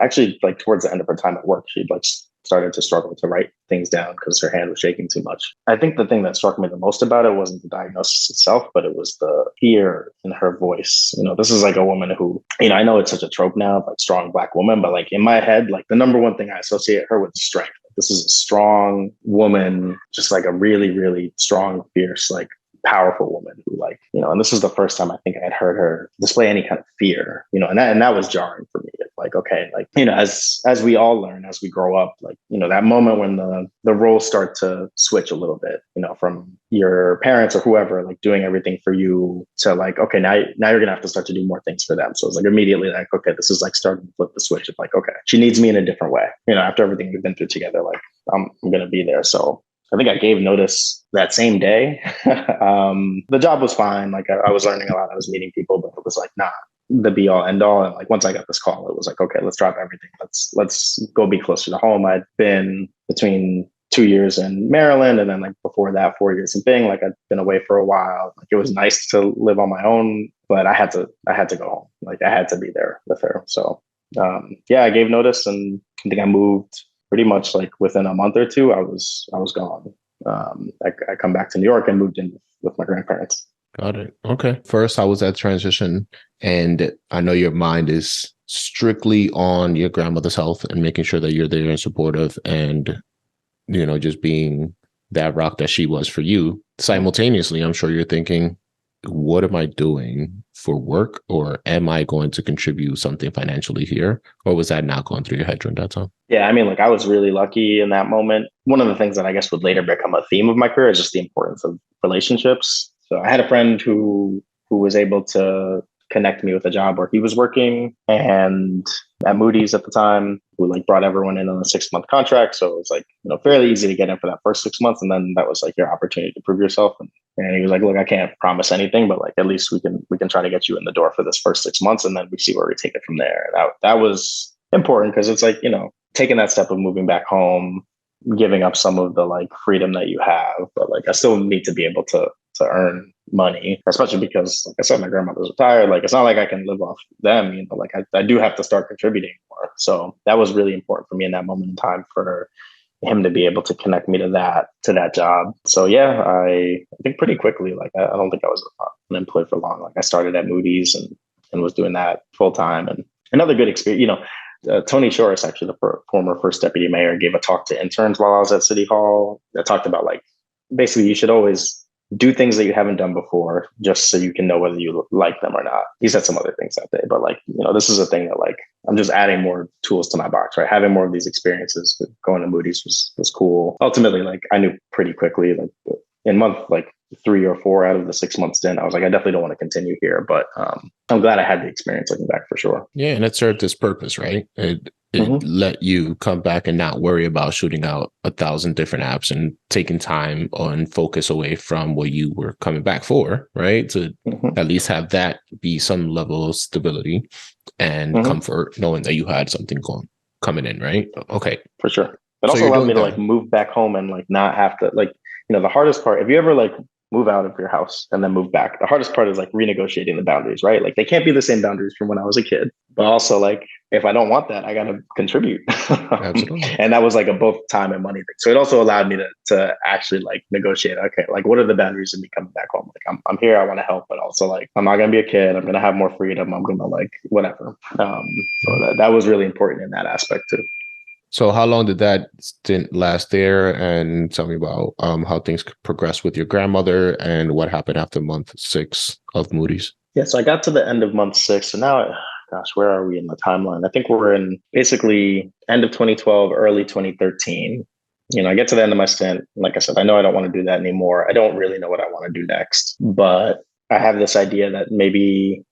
actually like towards the end of her time at work, she'd like started to struggle to write things down because her hand was shaking too much. I think the thing that struck me the most about it wasn't the diagnosis itself, but it was the fear in her voice. This is like a woman who, I know it's such a trope now, like strong Black woman, but like in my head, like the number one thing I associate her with is strength. This is a strong woman, just like a really, really strong, fierce, like powerful woman who like, and this is the first time I think I had heard her display any kind of fear, and that was jarring for me. Like, okay, like, as we all learn, as we grow up, like, that moment when the roles start to switch a little bit, from your parents or whoever, like doing everything for you to like, okay, now you're going to have to start to do more things for them. So it's like immediately like, okay, this is like starting to flip the switch of like, okay, she needs me in a different way. After everything we've been through together, like I'm going to be there. So I think I gave notice that same day. The job was fine. Like I was learning a lot. I was meeting people, but it was like not the be all end all. And like once I got this call, it was like, okay, let's drop everything. Let's go be closer to home. I'd been between 2 years in Maryland, and then like before that, 4 years in Bing. Like I'd been away for a while. Like it was nice to live on my own, but I had to go home. Like I had to be there with her. So I gave notice, and I think I moved pretty much like within a month or two. I was gone. I come back to New York and moved in with my grandparents. Got it. Okay. First, how was that transition? And I know your mind is strictly on your grandmother's health and making sure that you're there and supportive and, just being that rock that she was for you. Simultaneously, I'm sure you're thinking, what am I doing for work, or am I going to contribute something financially here? Or was that not going through your head during that time? Yeah, I mean, like I was really lucky in that moment. One of the things that I guess would later become a theme of my career is just the importance of relationships. So I had a friend who was able to connect me with a job where he was working, and at Moody's at the time, who like brought everyone in on a 6-month contract. So it was like, fairly easy to get in for that first 6 months. And then that was like your opportunity to prove yourself. And he was like, look, I can't promise anything, but like, at least we can try to get you in the door for this first 6 months. And then we see where we take it from there. And that was important because it's like, taking that step of moving back home, giving up some of the like freedom that you have, but like I still need to be able to earn money, especially because like I said, my grandmother's retired. Like it's not like I can live off them, like I do have to start contributing more. So that was really important for me in that moment in time for him to be able to connect me to that job. So yeah, I think pretty quickly, like I don't think I was unemployed for long. Like I started at Moody's and was doing that full time. And another good experience, Tony Shores, actually the former first deputy mayor, gave a talk to interns while I was at City Hall that talked about like basically you should always do things that you haven't done before just so you can know whether you like them or not. He said some other things that day, but like, this is a thing that like, I'm just adding more tools to my box, right? Having more of these experiences, going to Moody's was cool. Ultimately, like I knew pretty quickly, like in month like 3 or 4 out of the 6 months in, I was like, I definitely don't want to continue here, but I'm glad I had the experience looking back for sure. Yeah, and it served its purpose, right? It let you come back and not worry about shooting out 1,000 different apps and taking time on focus away from what you were coming back for, right? To at least have that be some level of stability and comfort, knowing that you had something coming in, right? Okay. For sure. It also allowed me to like move back home and like not have to like, the hardest part, if you ever like move out of your house and then move back, the hardest part is like renegotiating the boundaries, right? Like they can't be the same boundaries from when I was a kid, but also like, if I don't want that, I got to contribute. Absolutely. And that was like a both time and money thing. So it also allowed me to actually like negotiate. Okay, like what are the boundaries of me coming back home? Like I'm here, I want to help, but also like I'm not gonna be a kid. I'm gonna have more freedom. I'm gonna like whatever. So that was really important in that aspect too. So how long did that stint last there? And tell me about how things progressed with your grandmother and what happened after month 6 of Moody's. Yeah, so I got to the end of month 6. So now, gosh, where are we in the timeline? I think we're in basically end of 2012, early 2013. I get to the end of my stint. Like I said, I know I don't want to do that anymore. I don't really know what I want to do next, but I have this idea that maybe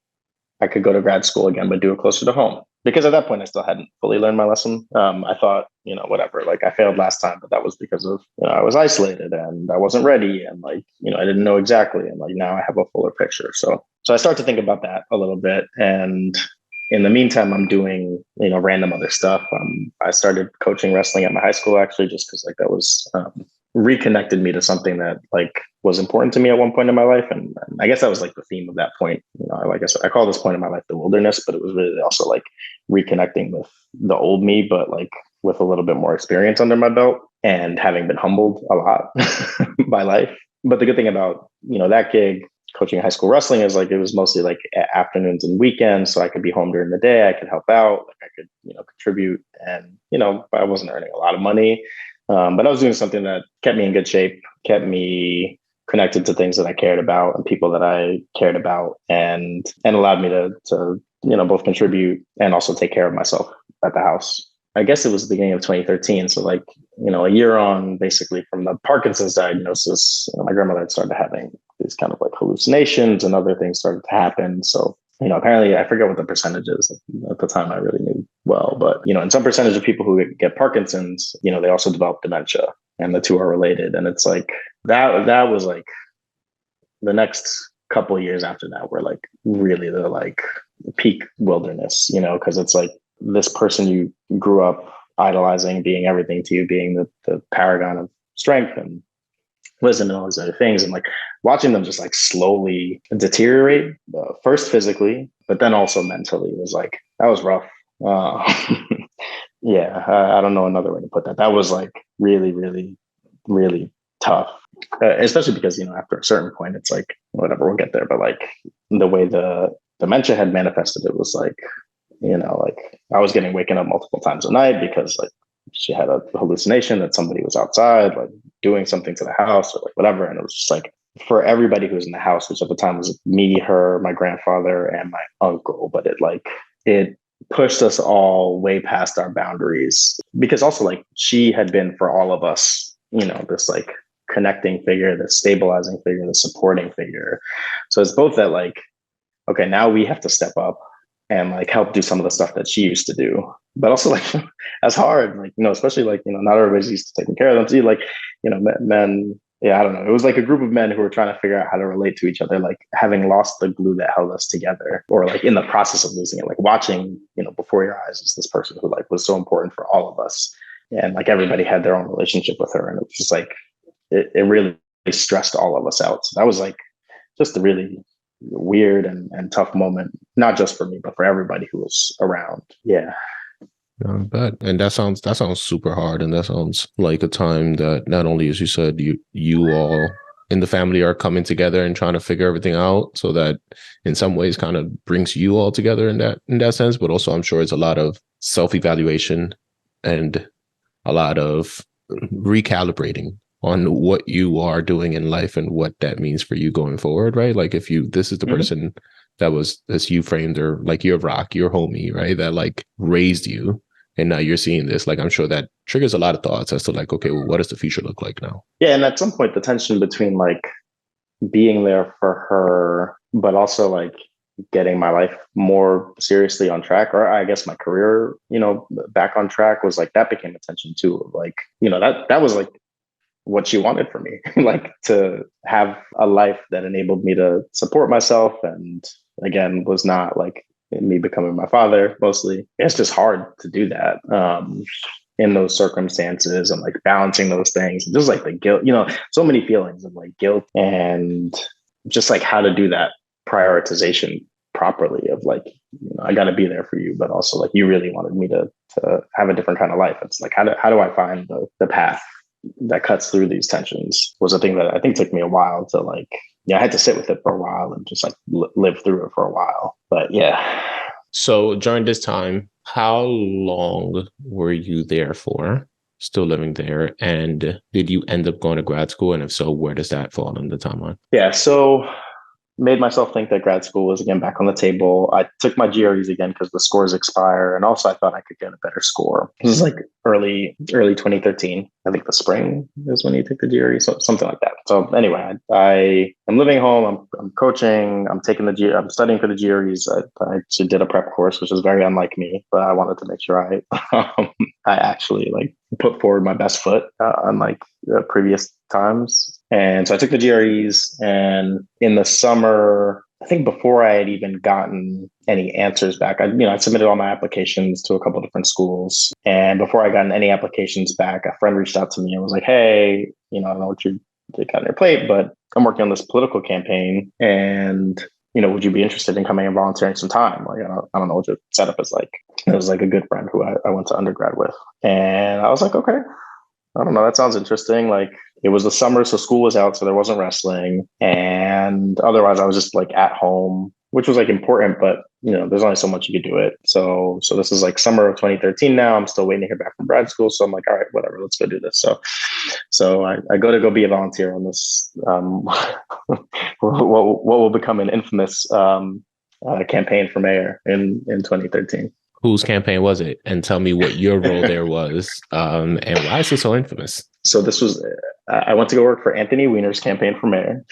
I could go to grad school again, but do it closer to home. Because at that point, I still hadn't fully learned my lesson. I thought, whatever, like I failed last time, but that was because of, I was isolated and I wasn't ready. And like, I didn't know exactly. And like, now I have a fuller picture. So I start to think about that a little bit. And in the meantime, I'm doing, random other stuff. I started coaching wrestling at my high school, actually, just because like that was reconnected me to something that like was important to me at one point in my life. And I guess that was like the theme of that point. Like I said, I call this point in my life the wilderness, but it was really also like reconnecting with the old me, but like with a little bit more experience under my belt and having been humbled a lot by life. But the good thing about, that gig, coaching high school wrestling, is like it was mostly like afternoons and weekends. So I could be home during the day. I could help out. Like I could, contribute. And, I wasn't earning a lot of money. But I was doing something that kept me in good shape, kept me connected to things that I cared about and people that I cared about, and allowed me to both contribute and also take care of myself at the house. I guess it was the beginning of 2013. So like, a year on basically from the Parkinson's diagnosis, my grandmother had started having these kind of like hallucinations and other things started to happen. So, apparently I forget what the percentage is. At the time I really knew well, but, in some percentage of people who get Parkinson's, they also develop dementia, and the two are related. And it's like, that was like the next couple of years after that were like really the like peak wilderness, because it's like this person you grew up idolizing, being everything to you, being the paragon of strength and wisdom and all these other things. And like watching them just like slowly deteriorate, first physically, but then also mentally, was like, that was rough. Yeah, I don't know another way to put that. That was like really, really, really tough, especially because, after a certain point, it's like, whatever, we'll get there. But like the way the dementia had manifested, it was like, like I was getting waken up multiple times a night because like she had a hallucination that somebody was outside, like doing something to the house or like whatever. And it was just like, for everybody who was in the house, which at the time was me, her, my grandfather, and my uncle, but it pushed us all way past our boundaries, because also like she had been for all of us, this like connecting figure, the stabilizing figure, the supporting figure. So it's both that like, okay, now we have to step up and like help do some of the stuff that she used to do, but also like that's hard, like, especially like, not everybody's used to taking care of them. So like, men, yeah, I don't know. It was like a group of men who were trying to figure out how to relate to each other, like having lost the glue that held us together, or like in the process of losing it, like watching, before your eyes is this person who like was so important for all of us. And like everybody had their own relationship with her. And it was just like, it really stressed all of us out. So that was like just a really weird and tough moment, not just for me, but for everybody who was around. Yeah. I bet. And that sounds super hard. And that sounds like a time that not only, as you said, you all in the family are coming together and trying to figure everything out. So that in some ways kind of brings you all together in that sense. But also I'm sure it's a lot of self-evaluation and a lot of recalibrating on what you are doing in life and what that means for you going forward, right? Like if this is the person that was, as you framed her, like your rock, your homie, right? That like raised you. And now you're seeing this, like, I'm sure that triggers a lot of thoughts as to like, okay, well, what does the future look like now? Yeah. And at some point, the tension between like being there for her, but also like getting my life more seriously on track, or I guess my career, back on track, was like, that became a tension too. Like, that was like what she wanted for me, like to have a life that enabled me to support myself. And again, was not like me becoming my father mostly. It's just hard to do that in those circumstances, and like balancing those things, and just like the guilt, so many feelings of like guilt, and just like how to do that prioritization properly of like, I got to be there for you, but also like you really wanted me to have a different kind of life. It's like, how do I find the path that cuts through these tensions, was a thing that I think took me a while to like, I had to sit with it for a while and just like live through it for a while. But yeah. So during this time, how long were you there for, still living there? And did you end up going to grad school? And if so, where does that fall in the timeline? Yeah. So made myself think that grad school was again back on the table. I took my GREs again because the scores expire. And also I thought I could get a better score. This is like early 2013. I think the spring is when you take the GRE, so something like that. So anyway, I am living home. I'm coaching. I'm studying for the GREs. I actually did a prep course, which is very unlike me, but I wanted to make sure I actually like put forward my best foot, unlike previous times. And so I took the GREs, and in the summer, I think before I had even gotten any answers back, I submitted all my applications to a couple of different schools. And before I gotten any applications back, a friend reached out to me and was like, hey, I don't know what you got on your plate, but I'm working on this political campaign, and would you be interested in coming and volunteering some time? Like, I don't know what your setup is like. It was like a good friend who I went to undergrad with. And I was like, okay, I don't know. That sounds interesting. Like, it was the summer, so school was out, so there wasn't wrestling. And otherwise I was just like at home, which was like important, but there's only so much you could do it. So this is like summer of 2013 now. I'm still waiting to hear back from grad school. So I'm like, all right, whatever, let's go do this. So I go be a volunteer on this, what will become an infamous campaign for mayor in 2013. Whose campaign was it? And tell me what your role there was, and why is it so infamous? So this was, I went to go work for Anthony Weiner's campaign for mayor,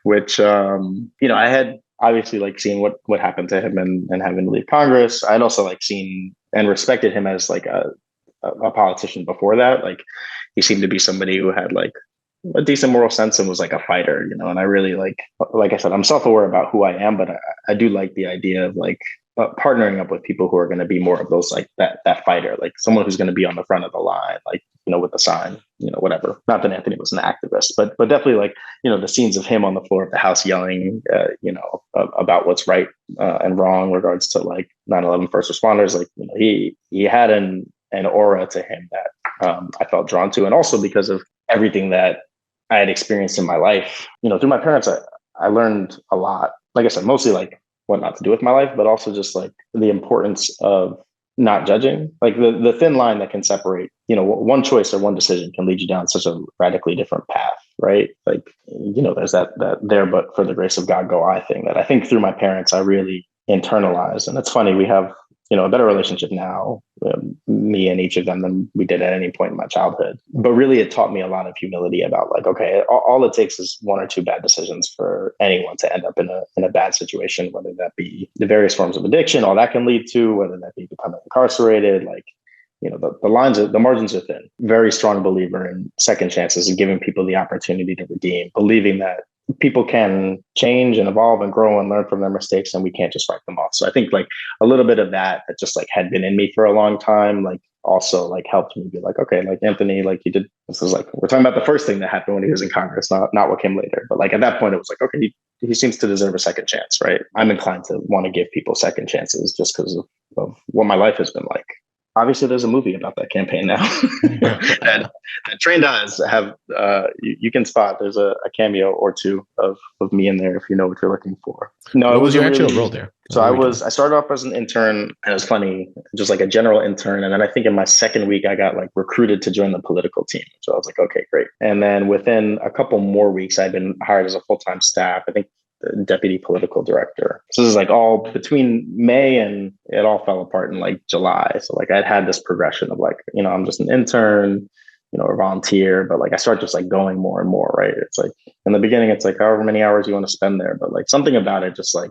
which, I had obviously like seen what happened to him and having to leave Congress. I'd also like seen and respected him as like a politician before that. Like, he seemed to be somebody who had like a decent moral sense and was like a fighter, and I really like I said, I'm self-aware about who I am, but I do like the idea of like partnering up with people who are going to be more of those, like that fighter, like someone who's going to be on the front of the line, like, with the sign, whatever. Not that Anthony was an activist, but definitely like, the scenes of him on the floor of the House yelling, about what's right and wrong in regards to like 9/11 first responders. Like, he had an aura to him that I felt drawn to. And also because of everything that I had experienced in my life, through my parents, I learned a lot. Like I said, mostly like what not to do with my life, but also just like the importance of not judging, like the thin line that can separate, one choice or one decision can lead you down such a radically different path, right? Like, there's that there, but for the grace of God go I thing that I think through my parents, I really internalized. And it's funny, we have, a better relationship now, me and each of them, than we did at any point in my childhood. But really, it taught me a lot of humility about like, okay, all it takes is one or two bad decisions for anyone to end up in a bad situation, whether that be the various forms of addiction, all that can lead to, whether that be becoming incarcerated, like, the margins are thin. Very strong believer in second chances and giving people the opportunity to redeem, believing that people can change and evolve and grow and learn from their mistakes, and we can't just write them off. So I think like a little bit of that just like had been in me for a long time, like also like helped me be like, okay, like Anthony, like you did, this is like, we're talking about the first thing that happened when he was in Congress, not what came later. But like at that point, it was like, okay, he seems to deserve a second chance, right? I'm inclined to want to give people second chances just because of what my life has been like. Obviously, there's a movie about that campaign now. that Trained Eyes have. You can spot. There's a cameo or two of me in there if you know what you're looking for. No, what was your actual role there? So I started off as an intern, and it was funny, just like a general intern. And then I think in my second week, I got like recruited to join the political team. So I was like, okay, great. And then within a couple more weeks, I'd been hired as a full-time staff. I think deputy political director. So this is like all between May and it all fell apart in like July. So like I'd had this progression of like, I'm just an intern, or volunteer, but like I start just like going more and more, right? It's like in the beginning, it's like however many hours you want to spend there, but like something about it just like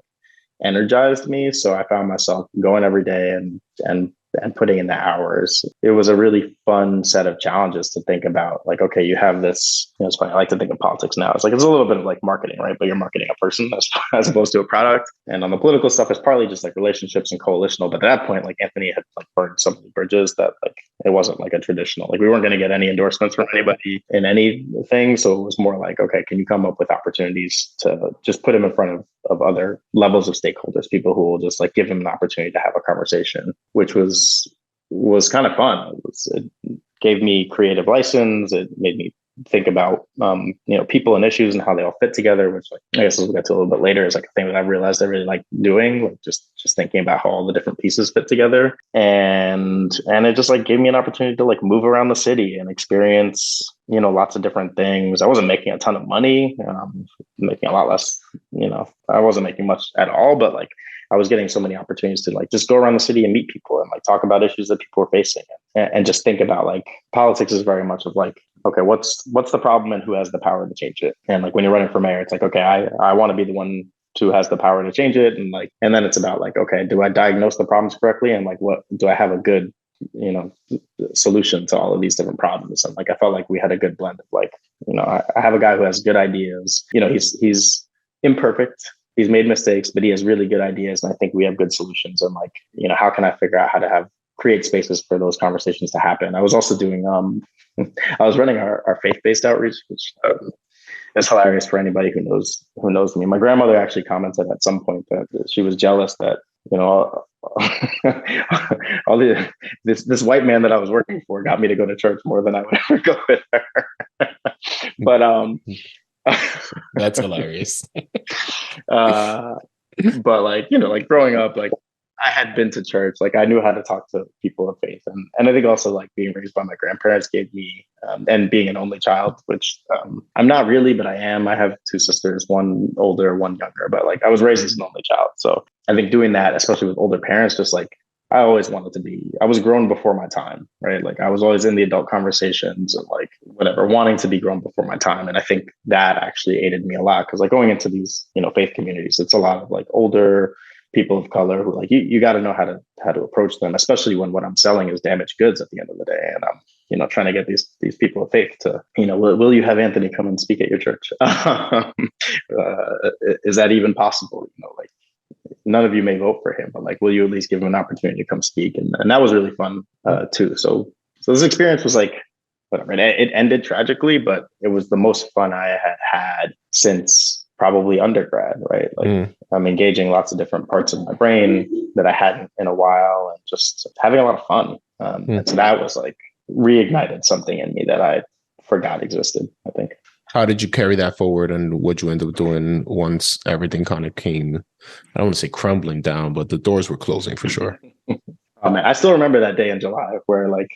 energized me. So I found myself going every day and putting in the hours. It was a really fun set of challenges to think about. Like, okay, you have this, it's funny, I like to think of politics now. It's like, it's a little bit of like marketing, right? But you're marketing a person as opposed to a product. And on the political stuff, it's partly just like relationships and coalitional. But at that point, like Anthony had like burned so many bridges that like, it wasn't like a traditional, like we weren't going to get any endorsements from anybody in anything. So it was more like, okay, can you come up with opportunities to just put him in front of other levels of stakeholders, people who will just like give him an opportunity to have a conversation, which was kind of fun. It gave me creative license. It made me think about, people and issues and how they all fit together, which like, I guess we'll get to a little bit later, is like a thing that I realized I really like doing, like just thinking about how all the different pieces fit together. And it just like gave me an opportunity to like move around the city and experience, lots of different things. I wasn't making a ton of money, making a lot less, I wasn't making much at all, but like I was getting so many opportunities to like just go around the city and meet people and like talk about issues that people are facing and just think about like politics is very much of like, okay, what's the problem and who has the power to change it? And like when you're running for mayor, it's like, okay, I want to be the one who has the power to change it. And then it's about like, okay, do I diagnose the problems correctly? And like, what do I have a good, solution to all of these different problems? And like, I felt like we had a good blend of like, I have a guy who has good ideas, he's imperfect. He's made mistakes, but he has really good ideas. And I think we have good solutions. And like, how can I figure out how to create spaces for those conversations to happen? I was also doing, I was running our faith-based outreach, which is hilarious for anybody who knows me. My grandmother actually commented at some point that she was jealous that, this white man that I was working for got me to go to church more than I would ever go with her. But, that's hilarious. But like, like growing up, like I had been to church, like I knew how to talk to people of faith. And I think also like being raised by my grandparents gave me, and being an only child, which I'm not really, but I am. I have two sisters, one older, one younger, but like I was raised as an only child. So I think doing that, especially with older parents, just like I always wanted to be, I was grown before my time, right? Like I was always in the adult conversations and like whatever, wanting to be grown before my time. And I think that actually aided me a lot because like going into these, faith communities, it's a lot of like older people of color who like, you got to know how to approach them, especially when what I'm selling is damaged goods at the end of the day. And I'm, trying to get these people of faith to, will you have Anthony come and speak at your church? Is that even possible? Like, none of you may vote for him, but like, will you at least give him an opportunity to come speak? And that was really fun too. So this experience was like, whatever. It ended tragically, but it was the most fun I had since probably undergrad, right? Like I'm engaging lots of different parts of my brain that I hadn't in a while and just having a lot of fun. And so that was like reignited something in me that I for God existed, I think. How did you carry that forward, and what you end up doing once everything kind of came, I don't want to say crumbling down, but the doors were closing for sure? Oh, man, I still remember that day in July where like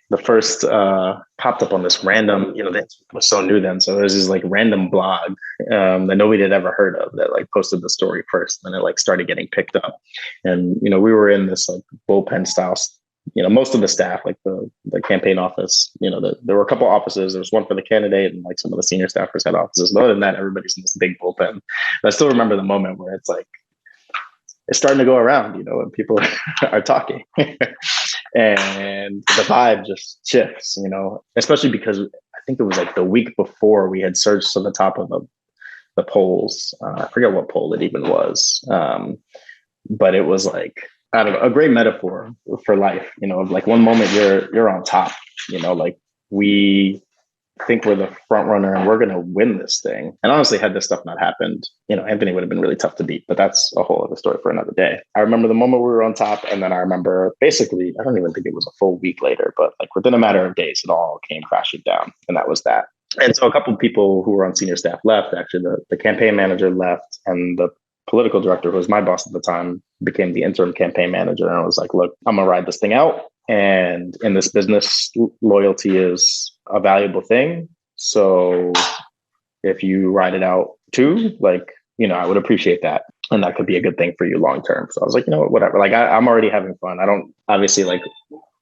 the first popped up on this random, that was so new then. So there's this like random blog that nobody had ever heard of that like posted the story first, and it like started getting picked up. And, we were in this like bullpen style, most of the staff, like the campaign office, there were a couple offices. There was one for the candidate, and like some of the senior staffers had offices. But other than that, everybody's in this big bullpen. And I still remember the moment where it's like, it's starting to go around, and people are talking and the vibe just shifts, especially because I think it was like the week before we had surged to the top of the polls. I forget what poll it even was. But it was like, I don't know, a great metaphor for life, of like one moment you're on top, like we think we're the front runner and we're going to win this thing. And honestly, had this stuff not happened, Anthony would have been really tough to beat, but that's a whole other story for another day. I remember the moment we were on top. And then I remember basically, I don't even think it was a full week later, but like within a matter of days, it all came crashing down. And that was that. And so a couple of people who were on senior staff left. Actually, the campaign manager left, and the political director, who was my boss at the time, became the interim campaign manager. And I was like, look, I'm going to ride this thing out. And in this business, loyalty is a valuable thing. So if you ride it out too, like, I would appreciate that. And that could be a good thing for you long term. So I was like, whatever. Like I'm already having fun. I don't obviously like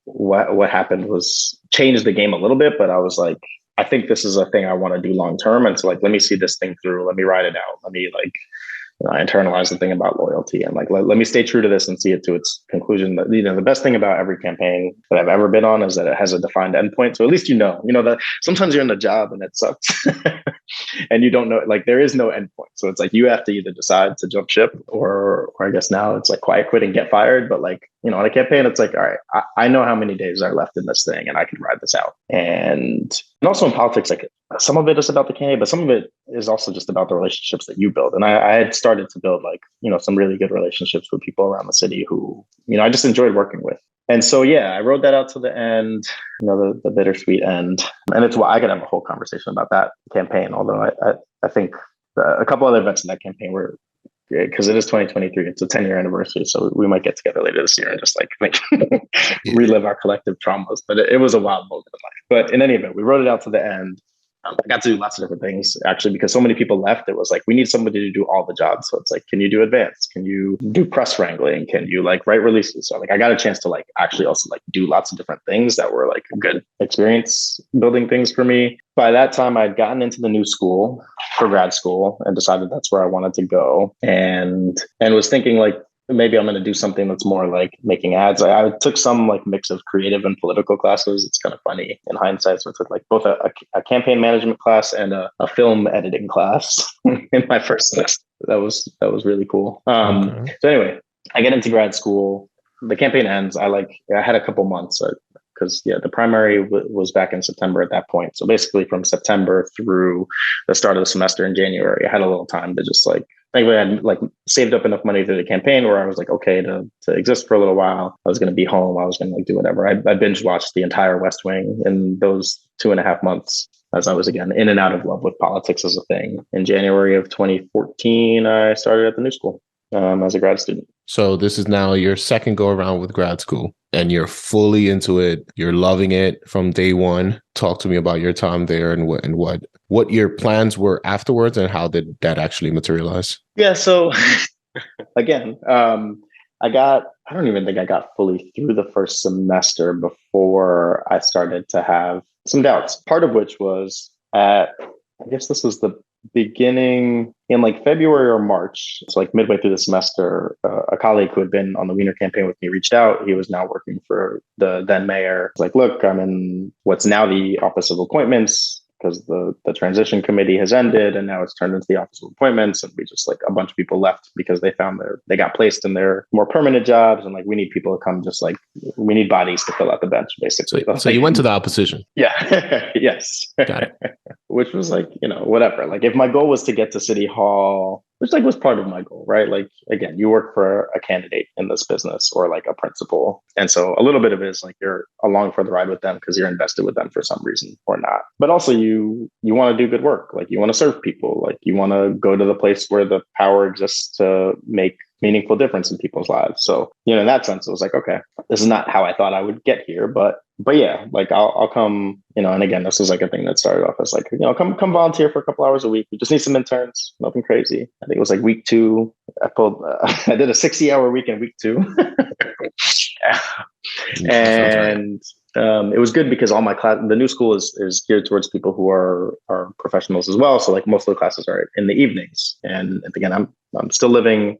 what happened was changed the game a little bit, but I was like, I think this is a thing I want to do long term. And so like, let me see this thing through. Let me ride it out. Let me like, I internalize the thing about loyalty, and like, let me stay true to this and see it to its conclusion. That, the best thing about every campaign that I've ever been on is that it has a defined endpoint. So at least, that sometimes you're in a job and it sucks and you don't know, like there is no endpoint. So it's like, you have to either decide to jump ship or I guess now it's like quiet quit and get fired. But like, on a campaign, it's like, all right, I know how many days are left in this thing and I can ride this out. And also in politics, like some of it is about the candidate, but some of it is also just about the relationships that you build. And I had started to build like, some really good relationships with people around the city who, I just enjoyed working with. And so, yeah, I rode that out to the end, the bittersweet end. And it's why I could have a whole conversation about that campaign. Although I think a couple other events in that campaign were, because it is 2023, it's a 10-year anniversary. So we might get together later this year and just like relive our collective traumas. But it was a wild moment in life. But in any event, we rode it out to the end. I got to do lots of different things, actually, because so many people left. It was like, we need somebody to do all the jobs. So it's like, can you do advanced? Can you do press wrangling? Can you like write releases? So like, I got a chance to like actually also like do lots of different things that were like good experience building things for me. By that time, I'd gotten into the new school for grad school and decided that's where I wanted to go, and was thinking like, maybe I'm going to do something that's more like making ads. I took some like mix of creative and political classes. It's kind of funny in hindsight. So I took like both a campaign management class and a film editing class in my first semester. That was really cool. Okay. So anyway, I get into grad school. The campaign ends. I had a couple months because the primary was back in September at that point. So basically from September through the start of the semester in January, I had a little time to just like, thankfully, I had like saved up enough money through the campaign where I was like, okay, to exist for a little while. I was going to be home. I was going to like do whatever. I binge watched the entire West Wing in those 2.5 months as I was, again, in and out of love with politics as a thing. In January of 2014, I started at the new school as a grad student. So this is now your second go around with grad school, and you're fully into it. You're loving it from day one. Talk to me about your time there and what your plans were afterwards, and how did that actually materialize? Yeah. So again, I don't even think I got fully through the first semester before I started to have some doubts. Part of which was I guess this was the beginning in like February or March. So like midway through the semester, a colleague who had been on the Weiner campaign with me reached out. He was now working for the then mayor. He's like, look, I'm in what's now the Office of Appointments, because the transition committee has ended and now it's turned into the Office of Appointments. And we just like a bunch of people left because they found they got placed in their more permanent jobs. And like, we need people to come, just like, we need bodies to fill out the bench, basically. So you went to the opposition. Yeah. Yes. Got it. Which was like, whatever. Like if my goal was to get to City Hall which like was part of my goal, right? Like, again, you work for a candidate in this business or like a principal. And so a little bit of it is like you're along for the ride with them because you're invested with them for some reason or not. But also you want to do good work. Like you want to serve people, like you want to go to the place where the power exists to make meaningful difference in people's lives. So, in that sense, it was like, okay, this is not how I thought I would get here, but yeah, like I'll come, and again, this is like a thing that started off as like, come volunteer for a couple hours a week. We just need some interns, nothing crazy. I think it was like week 2. I did a 60-hour week in week 2. And it was good because all my class, the new school is geared towards people who are professionals as well. So like most of the classes are in the evenings. And again, I'm still living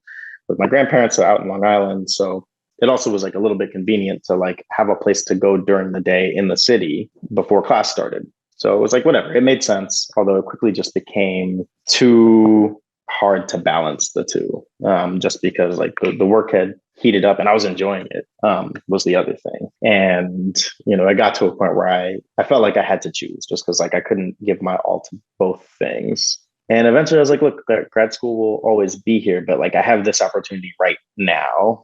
with my grandparents out in Long Island. So it also was like a little bit convenient to like have a place to go during the day in the city before class started. So it was like, whatever, it made sense. Although it quickly just became too hard to balance the two, just because like the work had heated up and I was enjoying it, was the other thing. And, I got to a point where I felt like I had to choose just because like I couldn't give my all to both things. And eventually I was like, look, grad school will always be here, but like I have this opportunity right now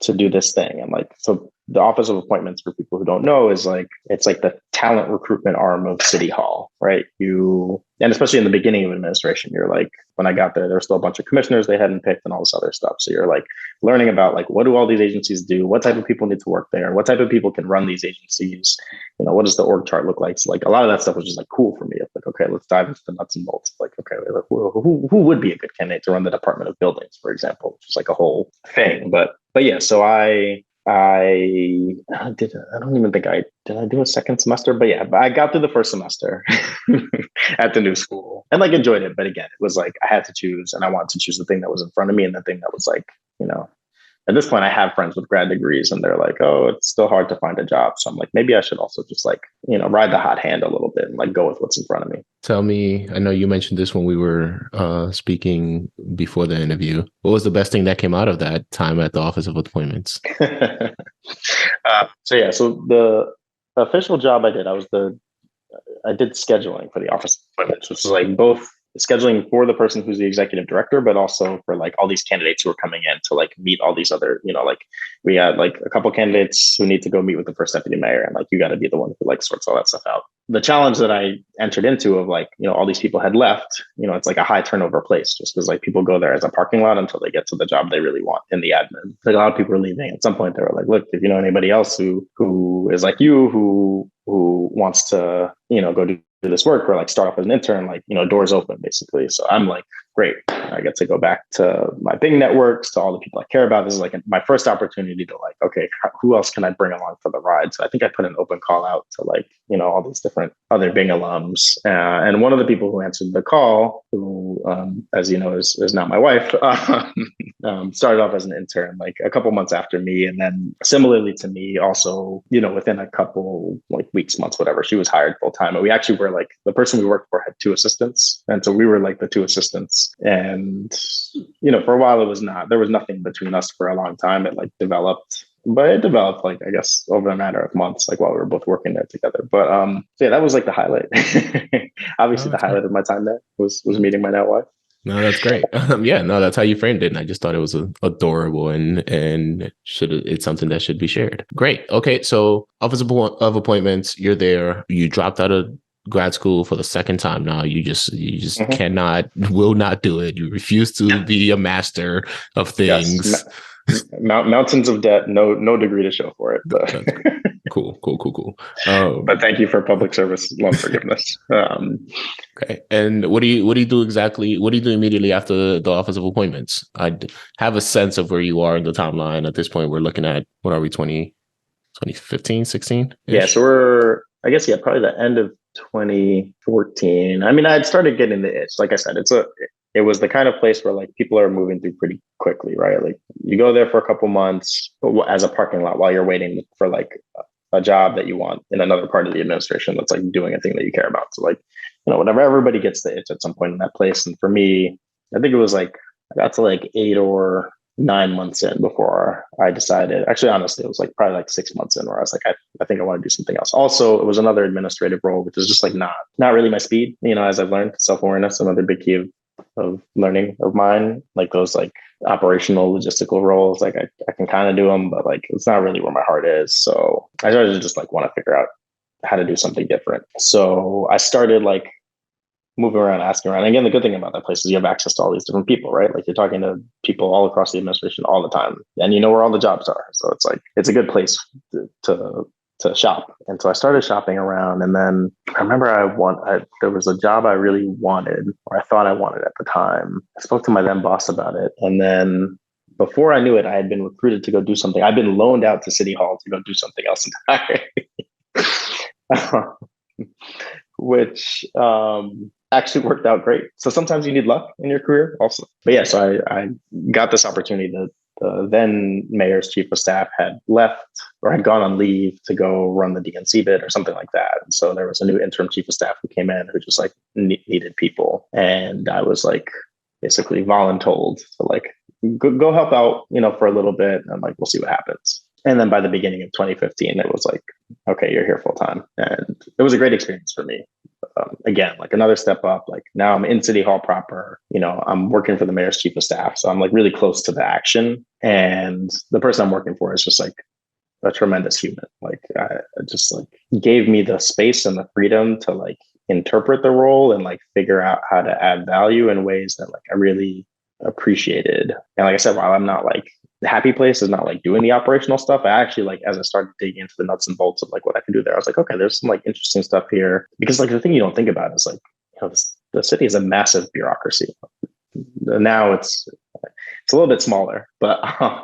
to do this thing. And like, so the Office of Appointments, for people who don't know, is like, it's like the talent recruitment arm of City Hall, right? And especially in the beginning of administration, you're like, when I got there were still a bunch of commissioners they hadn't picked and all this other stuff. So you're like learning about like, what do all these agencies do? What type of people need to work there? What type of people can run these agencies? What does the org chart look like? So like a lot of that stuff was just like cool for me. It's like, okay, let's dive into the nuts and bolts. Like, okay, who would be a good candidate to run the Department of Buildings, for example, which is like a whole thing. But yeah, so I did. I don't even think did I do a second semester, but yeah, I got through the first semester at the new school and like enjoyed it. But again, it was like I had to choose, and I wanted to choose the thing that was in front of me and the thing that was like, at this point I have friends with grad degrees and they're like, oh, it's still hard to find a job. So I'm like, maybe I should also just like, ride the hot hand a little bit and like go with what's in front of me. Tell me, I know you mentioned this when we were speaking before the interview. What was the best thing that came out of that time at the Office of Appointments? So the official job I did, I did scheduling for the Office of Appointments, which was like both scheduling for the person who's the executive director, but also for like all these candidates who are coming in to like meet all these other, like we had like a couple candidates who need to go meet with the first deputy mayor, and like you got to be the one who like sorts all that stuff out. The challenge that I entered into of like, all these people had left, it's like a high turnover place just because like people go there as a parking lot until they get to the job they really want in the admin. Like a lot of people are leaving. At some point they were like, look, if you know anybody else who is like you, who wants to, go do this work or like start off as an intern, like, doors open basically. So I'm like, great. I get to go back to my Bing networks, to all the people I care about. This is like my first opportunity to like, okay, who else can I bring along for the ride? So I think I put an open call out to like, all these different other Bing alums. And one of the people who answered the call, who, as you know, is now my wife, started off as an intern like a couple months after me. And then similarly to me also, within a couple like weeks, months, whatever, she was hired full time. And we actually were like, the person we worked for had 2 assistants. And so we were like the 2 assistants. And, for a while there was nothing between us for a long time. It like developed, like, I guess over a matter of months, like while we were both working there together. But so yeah, that was like the highlight. Obviously the highlight of my time there was meeting my now wife. No, that's great. Yeah, no, that's how you framed it. And I just thought it was adorable and it's something that should be shared. Great. Okay. So Office of Appointments, you're there. You dropped out of grad school for the second time now. You just will not do it. You refuse to be a master of things. Yes. Mountains of debt, no degree to show for it. But cool. But thank you for public service loan forgiveness. Okay. And what do you do exactly? What do you do immediately after the Office of Appointments? I have a sense of where you are in the timeline. At this point, we're looking at, what are we, 2015, 16? Yeah. So we're, I guess, probably the end of 2014. I mean, I had started getting the itch. Like I said, it was the kind of place where like people are moving through pretty quickly, right? Like you go there for a couple months as a parking lot while you're waiting for like a job that you want in another part of the administration that's like doing a thing that you care about. So like, whatever, everybody gets the itch at some point in that place. And for me, I think it was like, I got to like 8 or 9 months in before I decided, actually, honestly, it was like probably like 6 months in where I was like, I think I want to do something else. Also, it was another administrative role, which is just like not really my speed, as I've learned. Self-awareness, another big key of learning of mine, like those like operational logistical roles. Like I can kind of do them, but like it's not really where my heart is. So I started to just like want to figure out how to do something different. So I started like moving around, asking around. And again, the good thing about that place is you have access to all these different people, right? Like you're talking to people all across the administration all the time, and you know where all the jobs are. So it's like it's a good place to shop. And so I started shopping around, and then I remember there was a job I really wanted, or I thought I wanted at the time. I spoke to my then boss about it, and then before I knew it, I had been recruited to go do something. I'd been loaned out to City Hall to go do something else entirely. Which actually worked out great. So sometimes you need luck in your career also. But yeah, so I got this opportunity. The then mayor's chief of staff had left or had gone on leave to go run the DNC bid or something like that. And so there was a new interim chief of staff who came in who just like needed people. And I was like basically voluntold to like go help out, for a little bit. And like, we'll see what happens. And then by the beginning of 2015, it was like, okay, you're here full time. And it was a great experience for me. Again, like another step up, like now I'm in City Hall proper, I'm working for the mayor's chief of staff. So I'm like really close to the action. And the person I'm working for is just like a tremendous human. Like I just like gave me the space and the freedom to like interpret the role and like figure out how to add value in ways that like I really appreciated. And like I said, while I'm not like the happy place is not like doing the operational stuff, I actually like as I started digging into the nuts and bolts of like what I can do there, I was like, okay, there's some like interesting stuff here. Because like the thing you don't think about is like, the city is a massive bureaucracy. Now it's a little bit smaller, but at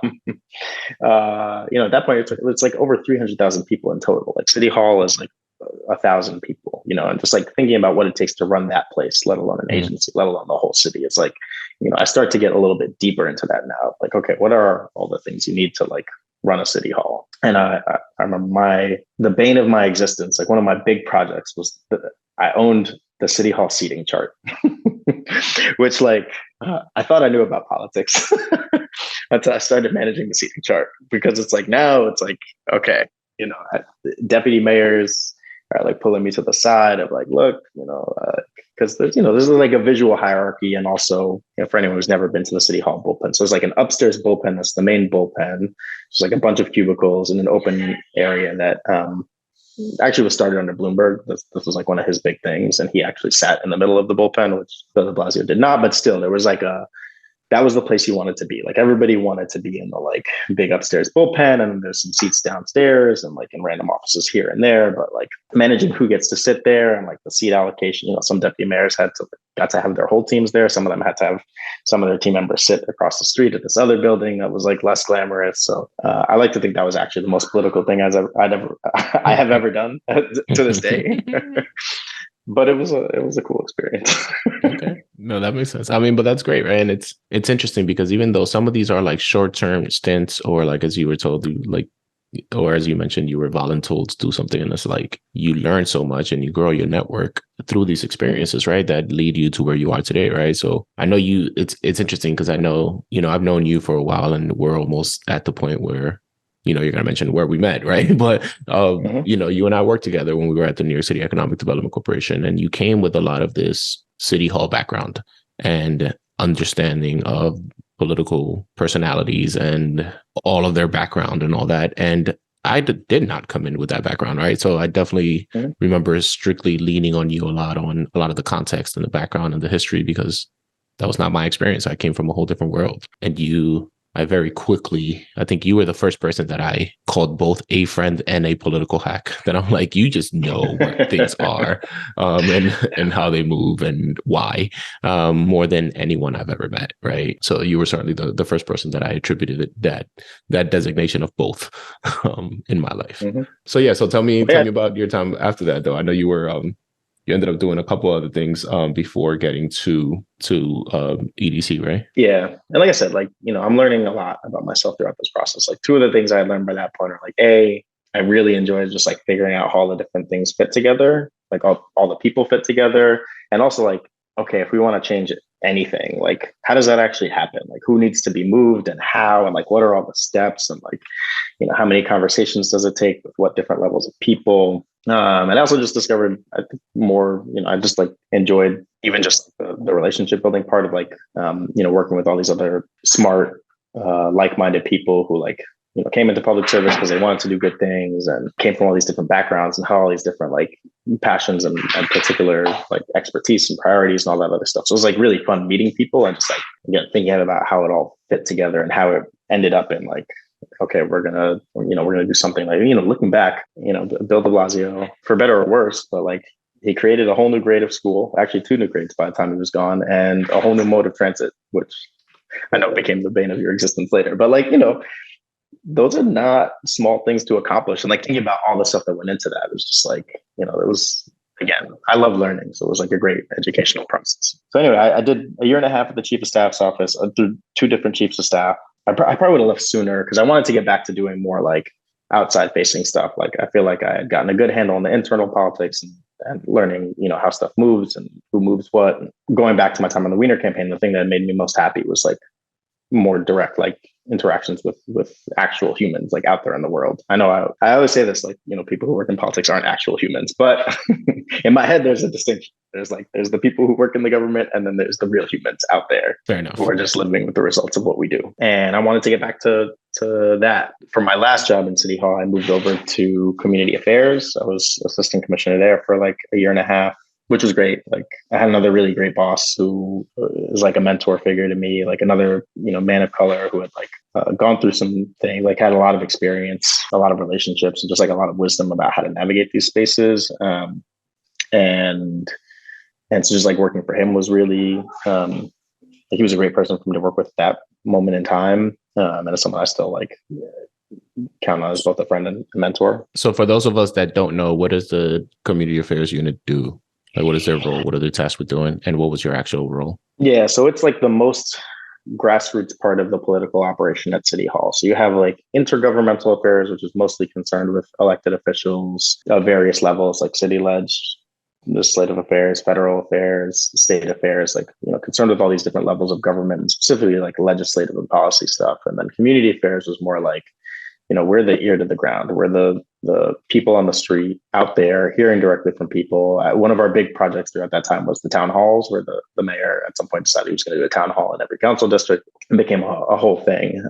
that point it's like over 300,000 people in total. Like City Hall is like 1,000 people, and just like thinking about what it takes to run that place, let alone an agency, let alone the whole city. It's like, I start to get a little bit deeper into that now. Like, okay, what are all the things you need to like run a city hall? And I remember the bane of my existence, like one of my big projects was I owned the city hall seating chart, which like I thought I knew about politics until I started managing the seating chart, because it's like now it's like, okay, deputy mayors are like pulling me to the side of like, look, because there's like a visual hierarchy. And also, for anyone who's never been to the City Hall bullpen, so there's like an upstairs bullpen that's the main bullpen. There's like a bunch of cubicles and an open area that actually was started under Bloomberg. This was like one of his big things, and he actually sat in the middle of the bullpen, which Bill de Blasio did not. But still, there was like that was the place you wanted to be. Like everybody wanted to be in the like big upstairs bullpen, and there's some seats downstairs and like in random offices here and there. But like managing who gets to sit there and like the seat allocation, some deputy mayors got to have their whole teams there. Some of them had to have some of their team members sit across the street at this other building that was like less glamorous. So I like to think that was actually the most political thing I have ever done to this day. But it was a cool experience. Okay. No, that makes sense. I mean, but that's great, right? And it's interesting because even though some of these are like short-term stints, or like as you were told, or as you mentioned, you were voluntold to do something, and it's like you learn so much and you grow your network through these experiences, right? That lead you to where you are today, right? So I know it's interesting because I know, I've known you for a while, and we're almost at the point where you're going to mention where we met, right? But, you and I worked together when we were at the New York City Economic Development Corporation, and you came with a lot of this City Hall background and understanding of political personalities and all of their background and all that. And I did not come in with that background, right? So I definitely remember strictly leaning on you on a lot of the context and the background and the history, because that was not my experience. I came from a whole different world. And I very quickly, I think you were the first person that I called both a friend and a political hack. That I'm like, you just know what things are, and how they move and why, more than anyone I've ever met, right? So you were certainly the first person that I attributed that designation of both in my life. Mm-hmm. So yeah, so tell me about your time after that, though. I know you were you ended up doing a couple other things before getting to EDC, right? Yeah. And like I said, like, I'm learning a lot about myself throughout this process. Like two of the things I learned by that point are like, I really enjoyed just like figuring out how all the different things fit together, like all the people fit together. And also like, okay, if we want to change anything, like how does that actually happen? Like who needs to be moved and how, and like what are all the steps, and like, how many conversations does it take with what different levels of people? And I also just discovered, I think, more, I just like enjoyed even just the relationship building part of like, working with all these other smart, like-minded people who like, came into public service because they wanted to do good things and came from all these different backgrounds and had all these different like passions and particular like expertise and priorities and all that other stuff. So it was like really fun meeting people and just like, again, thinking about how it all fit together and how it ended up in like, okay, we're gonna do something like, looking back, Bill de Blasio, for better or worse, but like he created a whole new grade of school, actually 2 new grades by the time he was gone, and a whole new mode of transit, which I know became the bane of your existence later. But like, those are not small things to accomplish. And like thinking about all the stuff that went into that, it was just like, it was, again, I love learning. So it was like a great educational process. So anyway, I did a year and a half at the chief of staff's office through 2 different chiefs of staff. I probably would have left sooner because I wanted to get back to doing more like outside facing stuff. Like I feel like I had gotten a good handle on the internal politics and learning, how stuff moves and who moves what. And going back to my time on the Weiner campaign, the thing that made me most happy was like more direct, like interactions with actual humans like out there in the world. I know I always say this, like, people who work in politics aren't actual humans, but in my head, there's a distinction. There's the people who work in the government and then there's the real humans out there. Fair enough. Who are just living with the results of what we do. And I wanted to get back to that. For my last job in City Hall, I moved over to community affairs. I was assistant commissioner there for like a year and a half, which was great. Like I had another really great boss who is like a mentor figure to me, like another, man of color who had like gone through some things, like had a lot of experience, a lot of relationships, and just like a lot of wisdom about how to navigate these spaces. And so just like working for him was really, he was a great person for me to work with at that moment in time. And as someone I still like count on as both a friend and a mentor. So for those of us that don't know, what does the community affairs unit do? Like, what is their role? What are they tasked with doing? And what was your actual role? Yeah, so it's like the most grassroots part of the political operation at City Hall. So you have like intergovernmental affairs, which is mostly concerned with elected officials of various levels, like city legislative affairs, federal affairs, state affairs, like, concerned with all these different levels of government, and specifically like legislative and policy stuff. And then community affairs was more like, we're the ear to the ground. We're the people on the street out there hearing directly from people. One of our big projects throughout that time was the town halls, where the mayor at some point decided he was going to do a town hall in every council district. It became a whole thing.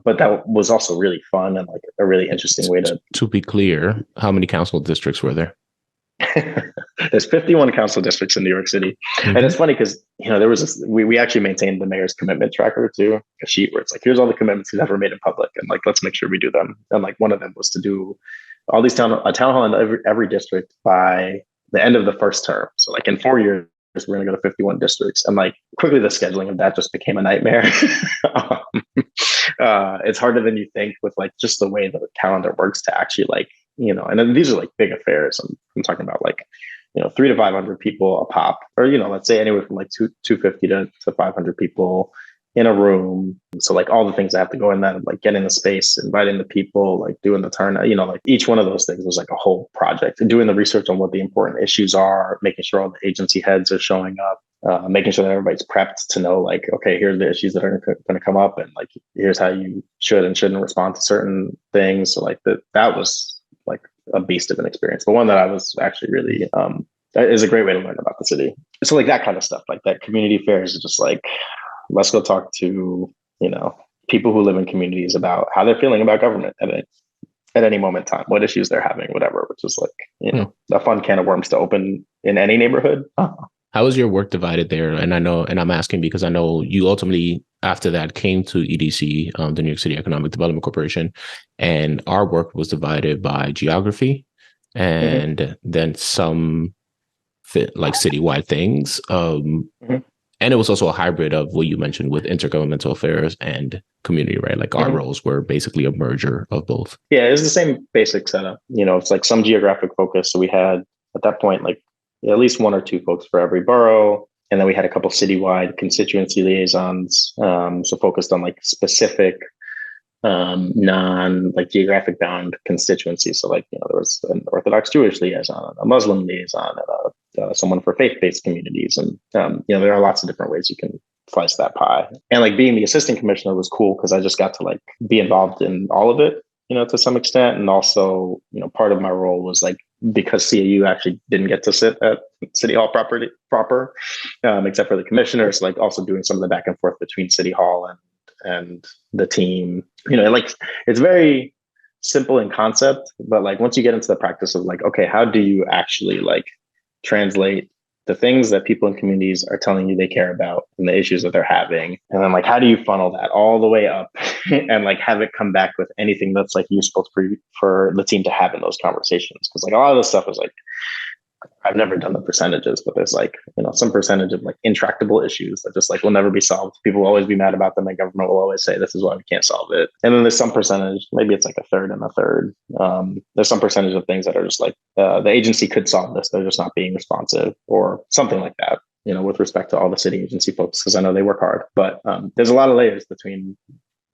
But that was also really fun and like a really interesting way to... To be clear, how many council districts were there? There's 51 council districts in New York City. Mm-hmm. And it's funny because, there was this, we actually maintained the mayor's commitment tracker too, a sheet where it's like, here's all the commitments he's ever made in public. And like, let's make sure we do them. And like, one of them was to do all these town hall in every district by the end of the first term. So like in 4 years, we're going to go to 51 districts. And like quickly the scheduling of that just became a nightmare. It's harder than you think with like just the way the calendar works to actually like, and then these are like big affairs. I'm talking about like, 300 to 500 people a pop, or, let's say anywhere from like 250 to 500 people in a room. So like all the things that have to go in that, like getting the space, inviting the people, like doing the turn, like each one of those things was like a whole project, and doing the research on what the important issues are, making sure all the agency heads are showing up, making sure that everybody's prepped to know like, okay, here's the issues that are going to come up, and like, here's how you should and shouldn't respond to certain things. So like that was like a beast of an experience, but one that I was actually really, that is a great way to learn about the city. So like that kind of stuff, like that community affairs is just like, let's go talk to, people who live in communities about how they're feeling about government at any moment in time, what issues they're having, whatever, which is like, a fun can of worms to open in any neighborhood. How was your work divided there? And I'm asking because I know you ultimately, after that, came to EDC, the New York City Economic Development Corporation, and our work was divided by geography and then some like citywide things. And it was also a hybrid of what you mentioned with intergovernmental affairs and community, right? Like our roles were basically a merger of both. Yeah, it's the same basic setup. It's like some geographic focus. So we had at that point, like at least 1 or 2 folks for every borough. And then we had a couple citywide constituency liaisons. So focused on like specific non like geographic bound constituencies. So like, there was an Orthodox Jewish liaison, a Muslim liaison, and someone for faith-based communities. And, there are lots of different ways you can slice that pie. And like being the assistant commissioner was cool because I just got to like be involved in all of it, to some extent. And also, part of my role was like because CAU actually didn't get to sit at City Hall proper, except for the commissioners, like also doing some of the back and forth between City Hall and the team. Like it's very simple in concept, but like once you get into the practice of like, okay, how do you actually like translate the things that people in communities are telling you they care about and the issues that they're having, and then like how do you funnel that all the way up and like have it come back with anything that's like useful for the team to have in those conversations? Because like a lot of this stuff is like, I've never done the percentages, but there's like, some percentage of like intractable issues that just like will never be solved. People will always be mad about them, and government will always say this is why we can't solve it. And then there's some percentage, maybe it's like a third and a third. There's some percentage of things that are just like the agency could solve this, they're just not being responsive or something like that. With respect to all the city agency folks, because I know they work hard, but there's a lot of layers between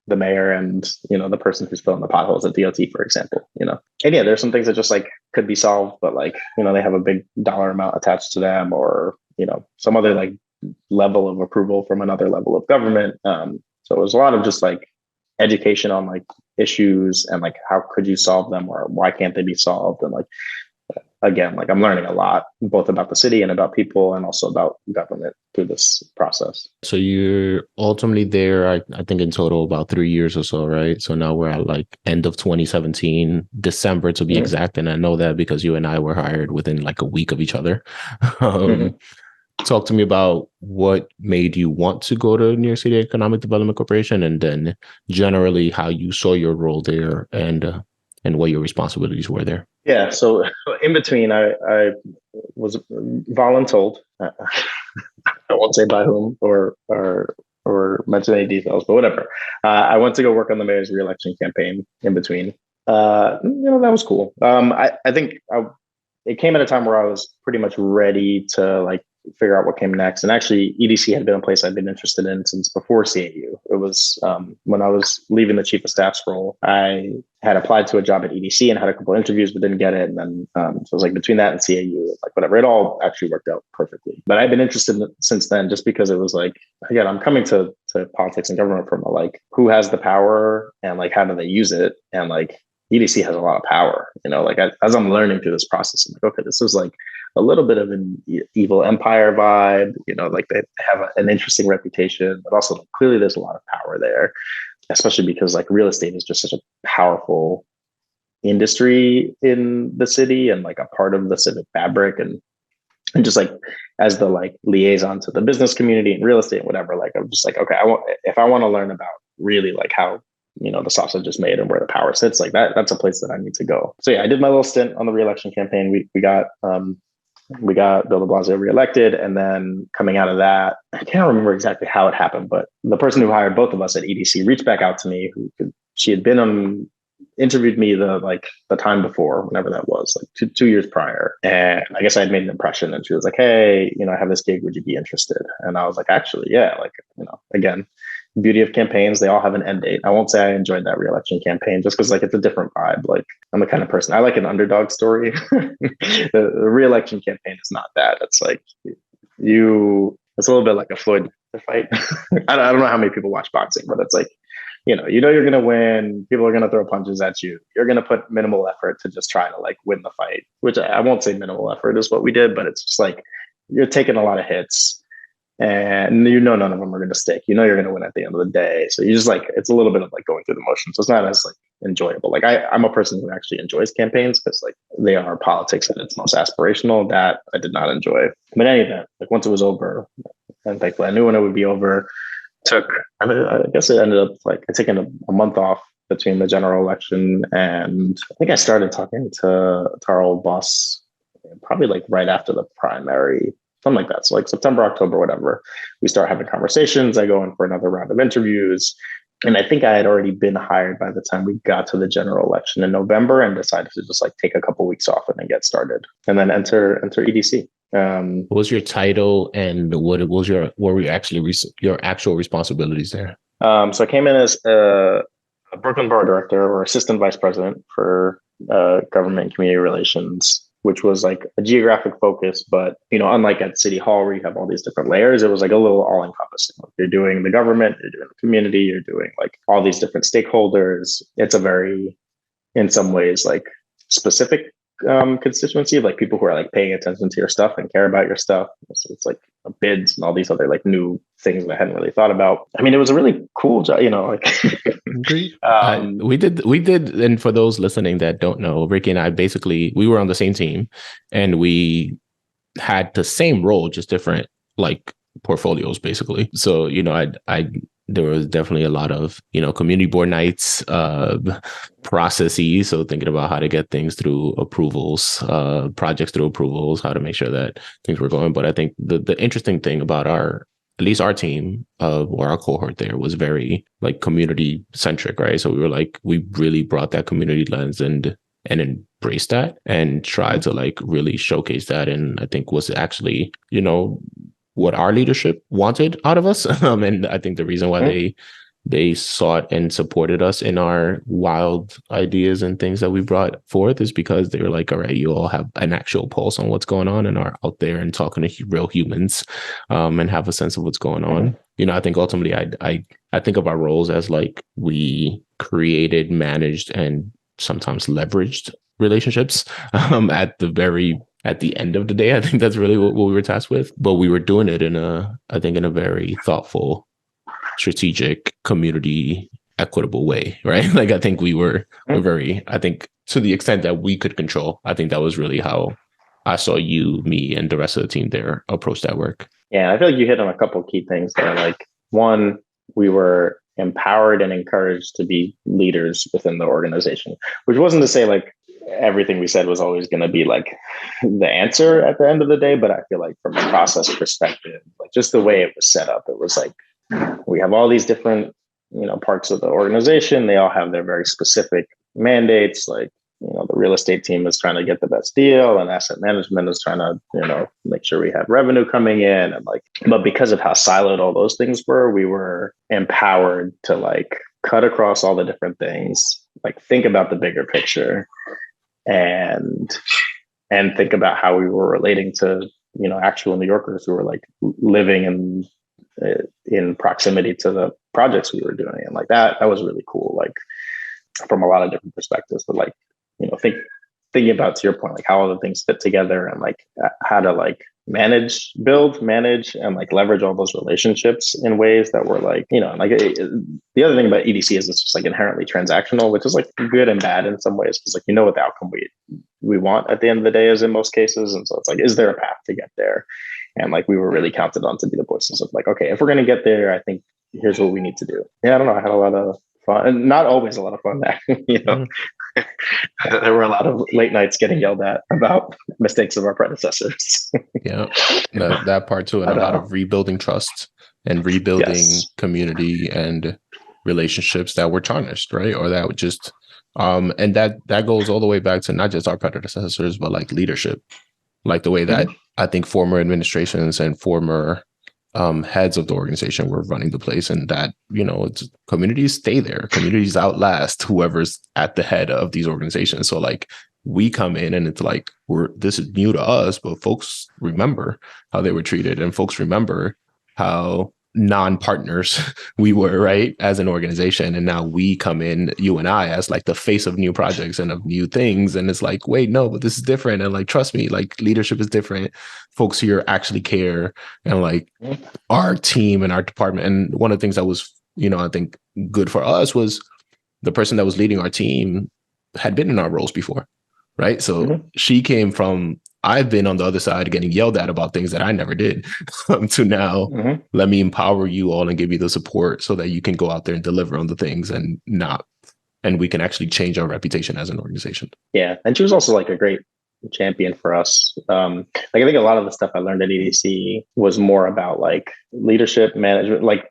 the mayor and the person who's filling the potholes at DOT, for example. And yeah, there's some things that just like could be solved, but like they have a big dollar amount attached to them, or some other like level of approval from another level of government. So there's a lot of just like education on like issues and like how could you solve them, or why can't they be solved, and like again, like I'm learning a lot both about the city and about people and also about government through this process. So you're ultimately there, I think in total about 3 years or so, right? So now we're at like end of 2017, December to be exact. And I know that because you and I were hired within like a week of each other. Talk to me about what made you want to go to New York City Economic Development Corporation, and then generally how you saw your role there and what your responsibilities were there. Yeah. So in between, I was voluntold. I won't say by whom or mention any details, but whatever. I went to go work on the mayor's reelection campaign in between. That was cool. I think it came at a time where I was pretty much ready to like figure out what came next. And actually, EDC had been a place I'd been interested in since before CAU. It was when I was leaving the chief of staff's role, I had applied to a job at EDC and had a couple of interviews, but didn't get it. And then so it was like between that and CAU, like whatever, it all actually worked out perfectly. But I've been interested in it since then, just because it was like, again, I'm coming to politics and government from a, like, who has the power and like how do they use it, and like EDC has a lot of power. Like as I'm learning through this process, I'm like, okay, this is like a little bit of an evil empire vibe, like they have an interesting reputation, but also clearly there's a lot of power there, especially because like real estate is just such a powerful industry in the city and like a part of the civic fabric, and just like as the like liaison to the business community and real estate and whatever, like I'm just like, okay, if I want to learn about really like how the sausage is made and where the power sits, like that's a place that I need to go. So yeah, I did my little stint on the reelection campaign. We got Bill de Blasio reelected, and then coming out of that, I can't remember exactly how it happened, but the person who hired both of us at EDC reached back out to me. She had been interviewed me the time before, whenever that was, like 2 years prior, and I guess I had made an impression. And she was like, "Hey, I have this gig. Would you be interested?" And I was like, "Actually, yeah." Like, again, beauty of campaigns, they all have an end date. I won't say I enjoyed that reelection campaign just because like it's a different vibe. Like I'm the kind of person, I like an underdog story. The reelection campaign is not that. It's like it's a little bit like a Floyd fight. I don't know how many people watch boxing, but it's like, you're going to win. People are going to throw punches at you. You're going to put minimal effort to just try to like win the fight, which I won't say minimal effort is what we did, but it's just like, you're taking a lot of hits. And none of them are going to stick. You're going to win at the end of the day. So you just like, it's a little bit of like going through the motions. So it's not as like enjoyable. Like I'm a person who actually enjoys campaigns because like they are politics at its most aspirational. That I did not enjoy. But in any event, like once it was over, and thankfully I knew when it would be over, I guess it ended up like I taken a month off between the general election, and I think I started talking to our old boss probably like right after the primary. Something like that. So like September, October, whatever, we start having conversations. I go in for another round of interviews. And I think I had already been hired by the time we got to the general election in November, and decided to just like take a couple weeks off and then get started and then enter EDC. What was your title, and what were your actual responsibilities there? So I came in as a Brooklyn Borough Director, or Assistant Vice President for Government and Community Relations, which was like a geographic focus, but unlike at City Hall where you have all these different layers, it was like a little all encompassing. Like you're doing the government, you're doing the community, you're doing like all these different stakeholders. It's a very, in some ways, like specific constituency of like people who are like paying attention to your stuff and care about your stuff. So it's like bids and all these other like new things that I hadn't really thought about. I mean, it was a really cool job, like Agreed. We did. And for those listening that don't know, Ricky and I we were on the same team and we had the same role, just different like portfolios basically. So, there was definitely a lot of, community board nights, processes. So thinking about how to get things through approvals, projects through approvals, how to make sure that things were going. But I think the interesting thing about at least our team or our cohort there was very like community centric, right? So we really brought that community lens and embraced that and tried to like really showcase that. And I think was actually, what our leadership wanted out of us. And I think the reason why they sought and supported us in our wild ideas and things that we brought forth is because they were like, all right, you all have an actual pulse on what's going on and are out there and talking to real humans, and have a sense of what's going on. I think ultimately I think of our roles as like we created, managed, and sometimes leveraged relationships at the end of the day. I think that's really what we were tasked with, but we were doing it in a very thoughtful, strategic, community equitable way, right? Like I think we're very, I think to the extent that we could control, I think that was really how I saw you, me, and the rest of the team there approach that work. Yeah, I feel like you hit on a couple of key things there. Like one, we were empowered and encouraged to be leaders within the organization, which wasn't to say like everything we said was always going to be like the answer at the end of the day. But I feel like from a process perspective, like just the way it was set up, it was like, we have all these different, parts of the organization. They all have their very specific mandates. Like, the real estate team is trying to get the best deal and asset management is trying to, make sure we have revenue coming in. And like, but because of how siloed all those things were, we were empowered to like cut across all the different things, like think about the bigger picture and think about how we were relating to, actual New Yorkers who were like living in proximity to the projects we were doing. And like that was really cool, like from a lot of different perspectives, but like, thinking about, to your point, like how all the things fit together and like how to like manage, and like leverage all those relationships in ways that were like, the other thing about EDC is it's just like inherently transactional, which is like good and bad in some ways, because like, what the outcome we want at the end of the day is in most cases. And so it's like, is there a path to get there? And like, we were really counted on to be the voices of like, okay, if we're going to get there, I think here's what we need to do. Yeah, I don't know. I had a lot of fun, and not always a lot of fun there, There were a lot of late nights getting yelled at about mistakes of our predecessors. Yeah, that part too, and a lot of rebuilding trust and rebuilding community and relationships that were tarnished, right? Or that would just, and that goes all the way back to not just our predecessors, but like leadership, like the way that I think former administrations and former heads of the organization were running the place, and that, it's communities stay there, communities outlast whoever's at the head of these organizations. So like we come in and it's like, this is new to us, but folks remember how they were treated, and folks remember how non-partners we were, right, as an organization. And now we come in, you and I, as like the face of new projects and of new things. And it's like, wait, no, but this is different. And like, trust me, like leadership is different. Folks here actually care. And like our team and our department. And one of the things that was, I think good for us was the person that was leading our team had been in our roles before, right? So she came from, I've been on the other side getting yelled at about things that I never did, to now let me empower you all and give you the support so that you can go out there and deliver on the things and we can actually change our reputation as an organization. Yeah. And she was also like a great champion for us. Like I think a lot of the stuff I learned at EDC was more about like leadership management, like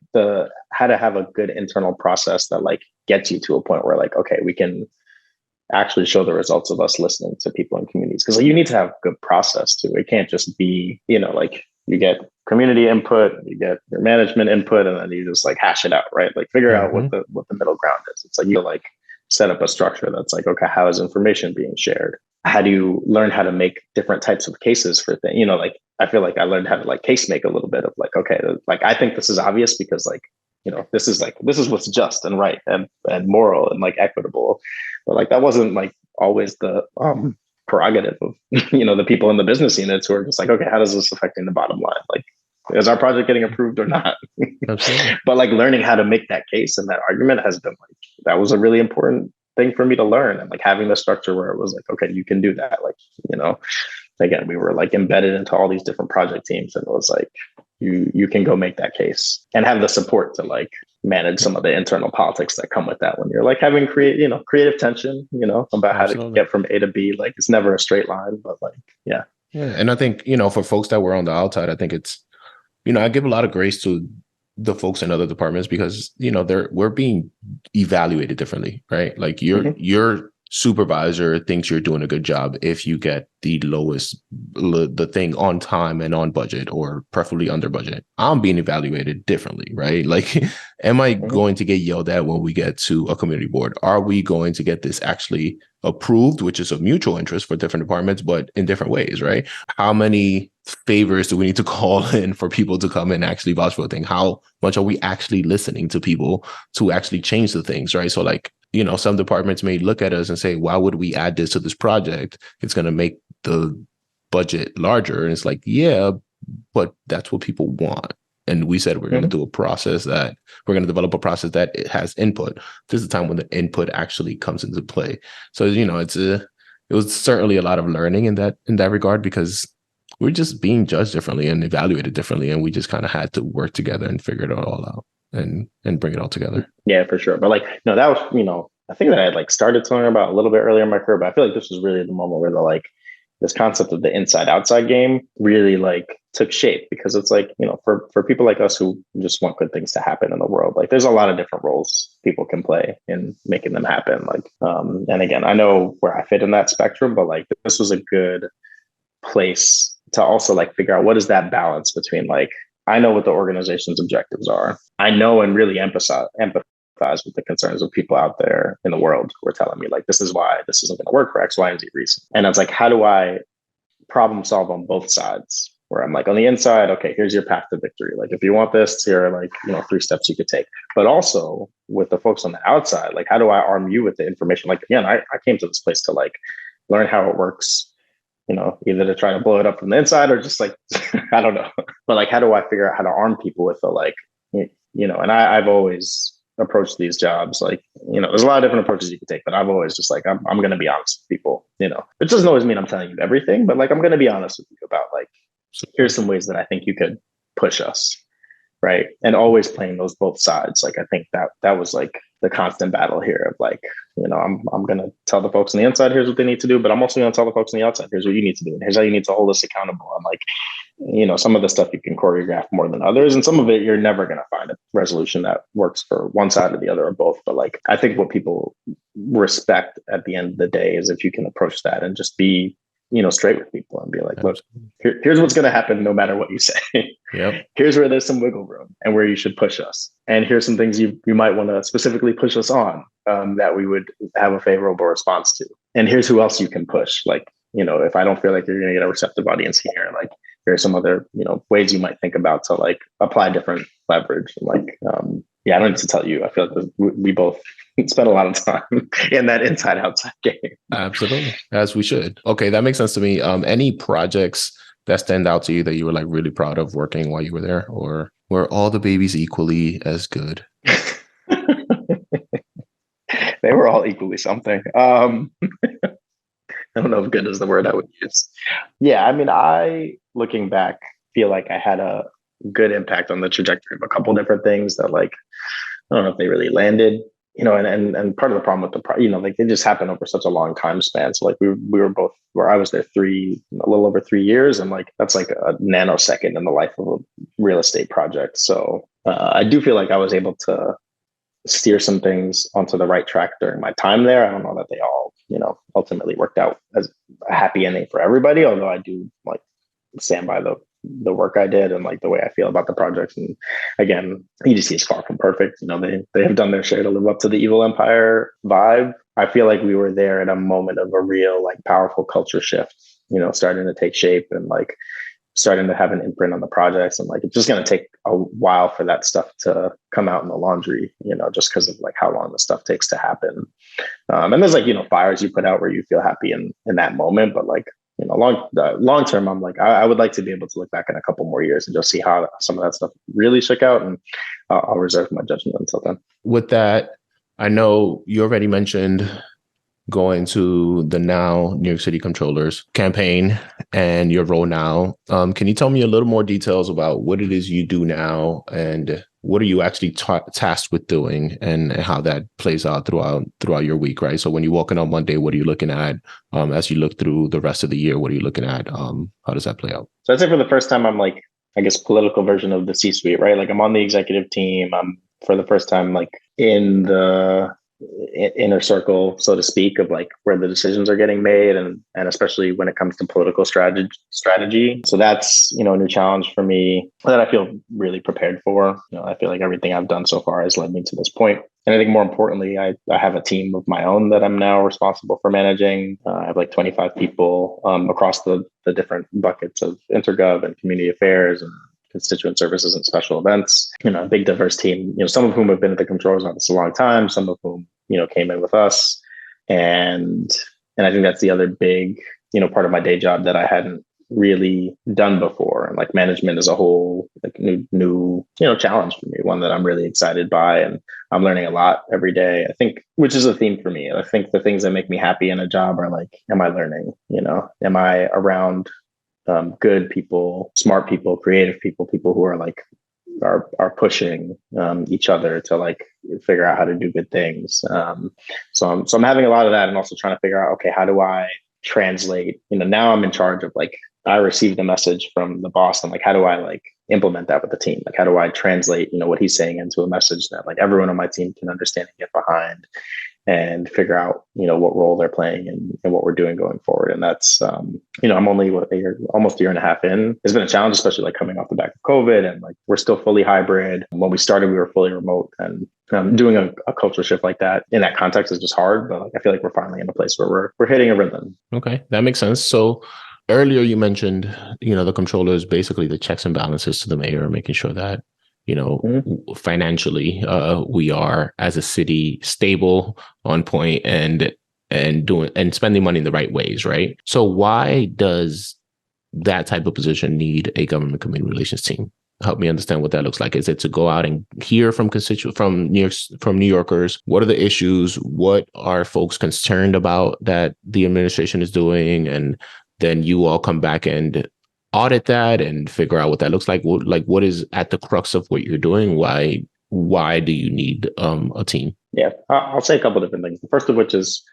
how to have a good internal process that like gets you to a point where like, okay, we can actually show the results of us listening to people in communities. Because like, you need to have good process too. It can't just be, like you get community input, you get your management input, and then you just like hash it out, right? Like figure out what the middle ground is. It's like you like set up a structure that's like, okay, how is information being shared? How do you learn how to make different types of cases for things? Like I feel like I learned how to like case make a little bit of like, okay, like I think this is obvious because like, this is what's just and right and moral and like equitable. But like that wasn't like always the prerogative of, the people in the business units who are just like, okay, how does this affecting the bottom line? Like, is our project getting approved or not? Absolutely. But like learning how to make that case and that argument has been like, that was a really important thing for me to learn. And like having the structure where it was like, okay, you can do that. Like, again, we were like embedded into all these different project teams, and it was like, you can go make that case and have the support to like manage some of the internal politics that come with that when you're like having creative tension, about how to get from A to B. Like it's never a straight line, but like, yeah. Yeah. And I think, for folks that were on the outside, I think it's, I give a lot of grace to the folks in other departments because, we're being evaluated differently, right? Like your supervisor thinks you're doing a good job if you get the thing on time and on budget, or preferably under budget. I'm being evaluated differently, right? Like, am I going to get yelled at when we get to a community board? Are we going to get this actually approved, which is of mutual interest for different departments, but in different ways, right? How many favors do we need to call in for people to come and actually vouch for a thing? How much are we actually listening to people to actually change the things, right? So like, some departments may look at us and say, why would we add this to this project? It's going to make the budget larger. And it's like, yeah, but that's what people want. And we said we're going to do a process that we're going to develop a process that it has input. This is the time when the input actually comes into play. So, it was certainly a lot of learning in that regard, because we're just being judged differently and evaluated differently. And we just kind of had to work together and figure it all out and bring it all together. Yeah, for sure. But like, no, that was, I think that I had like started to learn about a little bit earlier in my career, but I feel like this was really the moment where this concept of the inside outside game really like took shape, because it's like, for people like us who just want good things to happen in the world, like there's a lot of different roles people can play in making them happen. Like, and again, I know where I fit in that spectrum, but like this was a good place to also like figure out what is that balance between like, I know what the organization's objectives are. I know and really empathize with the concerns of people out there in the world who are telling me like, this is why this isn't going to work for X, Y, and Z reason. And it's like, how do I problem solve on both sides? Where I'm like, on the inside, okay, here's your path to victory. Like, if you want this, here are like, 3 steps you could take. But also with the folks on the outside, like, how do I arm you with the information? Like, again, I came to this place to like learn how it works, either to try to blow it up from the inside or just like, I don't know. But like, how do I figure out how to arm people with the like, and I've always approached these jobs like, there's a lot of different approaches you can take, but I've always just like, I'm going to be honest with people, it doesn't always mean I'm telling you everything, but like, I'm going to be honest with you about like, here's some ways that I think you could push us. Right. And always playing those both sides. Like, I think that was like the constant battle here of like, I'm going to tell the folks on the inside, here's what they need to do, but I'm also going to tell the folks on the outside, here's what you need to do. And here's how you need to hold us accountable. And like, some of the stuff you can choreograph more than others. And some of it, you're never going to find a resolution that works for one side or the other or both. But like, I think what people respect at the end of the day is if you can approach that and just be, straight with people and be like, look, here's what's going to happen no matter what you say. Yep. Here's where there's some wiggle room and where you should push us. And here's some things you might want to specifically push us on that we would have a favorable response to. And here's who else you can push. Like, if I don't feel like you're going to get a receptive audience here, like there's some other, ways you might think about to like apply different leverage. And like, I don't need to tell you, I feel like we both spend a lot of time in that inside outside game. Absolutely. As we should. Okay. That makes sense to me. Any projects that stand out to you that you were like really proud of working while you were there, or were all the babies equally as good? They were all equally something. I don't know if good is the word I would use. Yeah. I mean, looking back, feel like I had a good impact on the trajectory of a couple different things that like, I don't know if they really landed, and part of the problem with like they just happened over such a long time span. So like we were both, where I was there a little over 3 years. And like, that's like a nanosecond in the life of a real estate project. So I do feel like I was able to steer some things onto the right track during my time there. I don't know that they all, ultimately worked out as a happy ending for everybody, although I do like stand by the work I did and like the way I feel about the projects. And again, EDC is far from perfect. They have done their share to live up to the evil empire vibe. I feel like we were there at a moment of a real like powerful culture shift, starting to take shape. And like, starting to have an imprint on the projects. And like, it's just going to take a while for that stuff to come out in the laundry, just because of like how long the stuff takes to happen. And there's like, fires you put out where you feel happy in that moment. But like, long term, I'm like, I would like to be able to look back in a couple more years and just see how some of that stuff really shook out. And I'll reserve my judgment until then. With that, I know you already mentioned going to the now New York City Controllers campaign and your role now. Can you tell me a little more details about what it is you do now and what are you actually tasked with doing and how that plays out throughout your week, right? So when you walk in on Monday, what are you looking at? As you look through the rest of the year, what are you looking at? How does that play out? So I'd say for the first time, I'm like, I guess, political version of the C-suite, right? Like I'm on the executive team. I'm for the first time, like in the inner circle, so to speak, of like where the decisions are getting made, and especially when it comes to political strategy. So that's a new challenge for me that I feel really prepared for. I feel like everything I've done so far has led me to this point. And I think more importantly, I have a team of my own that I'm now responsible for managing. I have like 25 people across the different buckets of intergov and community affairs and constituent services and special events, a big diverse team, some of whom have been at the controller's office a long time, some of whom, came in with us. And I think that's the other big, part of my day job that I hadn't really done before. And like management as a whole, like new, challenge for me, one that I'm really excited by. And I'm learning a lot every day, I think, which is a theme for me. I think the things that make me happy in a job are like, am I learning? Am I around good people, smart people, creative people who are like are pushing each other to like figure out how to do good things. So I'm having a lot of that, and also trying to figure out, okay, how do I translate? Now I'm in charge of like, I received a message from the boss, and like, how do I like implement that with the team? Like, how do I translate what he's saying into a message that like everyone on my team can understand and get behind, and figure out, what role they're playing and what we're doing going forward. And that's, I'm only almost a year and a half in. It's been a challenge, especially like coming off the back of COVID, and like, we're still fully hybrid. When we started, we were fully remote, and doing a culture shift like that in that context is just hard. But like, I feel like we're finally in a place where we're hitting a rhythm. Okay, that makes sense. So earlier you mentioned, the controller is basically the checks and balances to the mayor, making sure that financially, we are as a city stable, on point, and spending money in the right ways, right? So why does that type of position need a government community relations team? Help me understand what that looks like. Is it to go out and hear from New Yorkers? What are the issues? What are folks concerned about that the administration is doing? And then you all come back and audit that and figure out what that looks like. What is at the crux of what you're doing? Why do you need a team? Yeah, I'll say a couple of different things. The first of which is,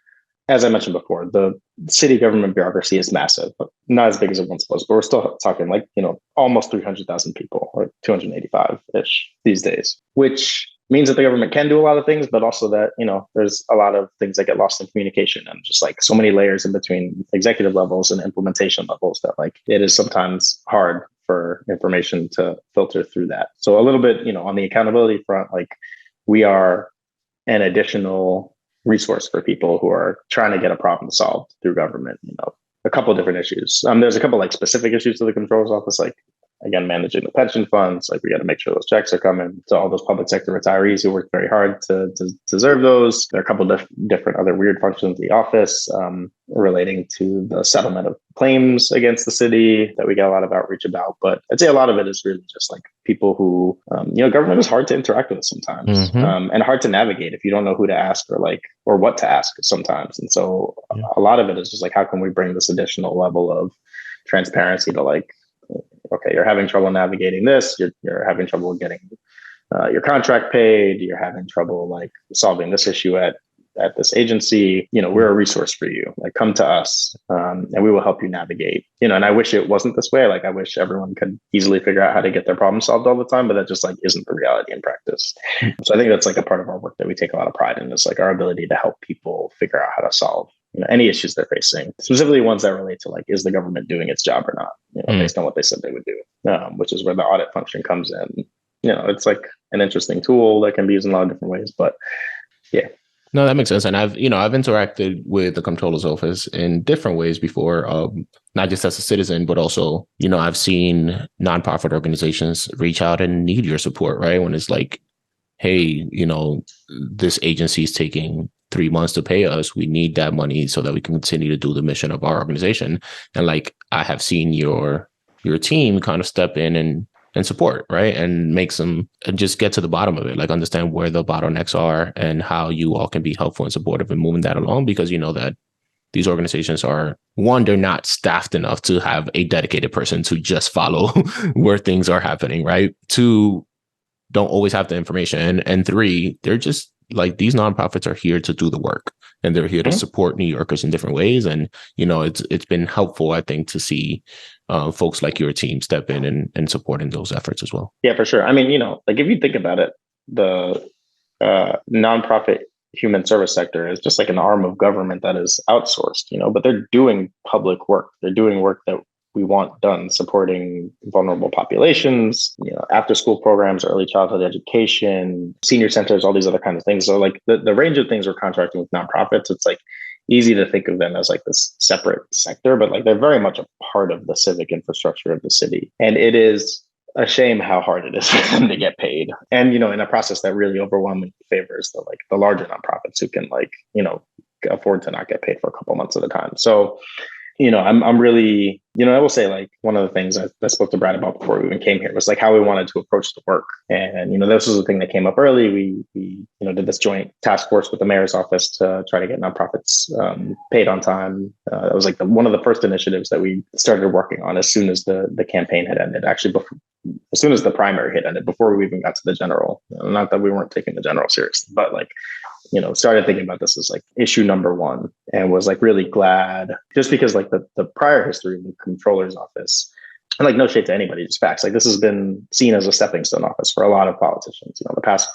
as I mentioned before, the city government bureaucracy is massive, but not as big as it once was. But we're still talking like, almost 300,000 people, or 285-ish these days, which means that the government can do a lot of things, but also that, there's a lot of things that get lost in communication, and just like so many layers in between executive levels and implementation levels that like it is sometimes hard for information to filter through that. So a little bit, on the accountability front, like we are an additional resource for people who are trying to get a problem solved through government. A couple of different issues. There's a couple like specific issues to the controller's office, like again, managing the pension funds. Like we got to make sure those checks are coming to all those public sector retirees who work very hard to deserve those. There are a couple of different other weird functions of the office relating to the settlement of claims against the city that we get a lot of outreach about. But I'd say a lot of it is really just like people who, government is hard to interact with sometimes, and hard to navigate if you don't know who to ask or what to ask sometimes. And so a lot of it is just like, how can we bring this additional level of transparency to like, okay, you're having trouble navigating this, you're having trouble getting your contract paid, you're having trouble like solving this issue at this agency, we're a resource for you. Like, come to us, and we will help you navigate. And I wish it wasn't this way. Like, I wish everyone could easily figure out how to get their problem solved all the time, but that just like isn't the reality in practice. So I think that's like a part of our work that we take a lot of pride in, is like our ability to help people figure out how to solve any issues they're facing, specifically ones that relate to like, is the government doing its job or not, based on what they said they would do, which is where the audit function comes in. It's like an interesting tool that can be used in a lot of different ways, but yeah, No, that makes sense. And I've interacted with the comptroller's office in different ways before, not just as a citizen, but also, I've seen nonprofit organizations reach out and need your support, right? When it's like, hey, this agency is taking 3 months to pay us. We need that money so that we can continue to do the mission of our organization. And like, I have seen your team kind of step in and support, right? And make some, and just get to the bottom of it, like understand where the bottlenecks are and how you all can be helpful and supportive in moving that along, because you know that these organizations are, one, they're not staffed enough to have a dedicated person to just follow where things are happening, right? Two, don't always have the information. And three, they're just like, these nonprofits are here to do the work, and they're here to support New Yorkers in different ways. And, it's been helpful, I think, to see folks like your team step in and supporting those efforts as well. Yeah, for sure. I mean, like if you think about it, the nonprofit human service sector is just like an arm of government that is outsourced, but they're doing public work. They're doing work that we want done, supporting vulnerable populations, after school programs, early childhood education, senior centers, all these other kinds of things. So like the range of things we're contracting with nonprofits, it's like easy to think of them as like this separate sector, but like they're very much a part of the civic infrastructure of the city. And it is a shame how hard it is for them to get paid. And, in a process that really overwhelmingly favors the larger nonprofits who can afford to not get paid for a couple months at a time. So, I'm really, I will say like one of the things I spoke to Brad about before we even came here was like how we wanted to approach the work. And, this was the thing that came up early. We did this joint task force with the mayor's office to try to get nonprofits paid on time. That was like one of the first initiatives that we started working on as soon as the campaign had ended, actually as soon as the primary had ended, before we even got to the general. Not that we weren't taking the general seriously, but like, started thinking about this as like issue number one, and was like really glad, just because like the prior history of the comptroller's office, and like no shade to anybody, just facts. Like this has been seen as a stepping stone office for a lot of politicians. The past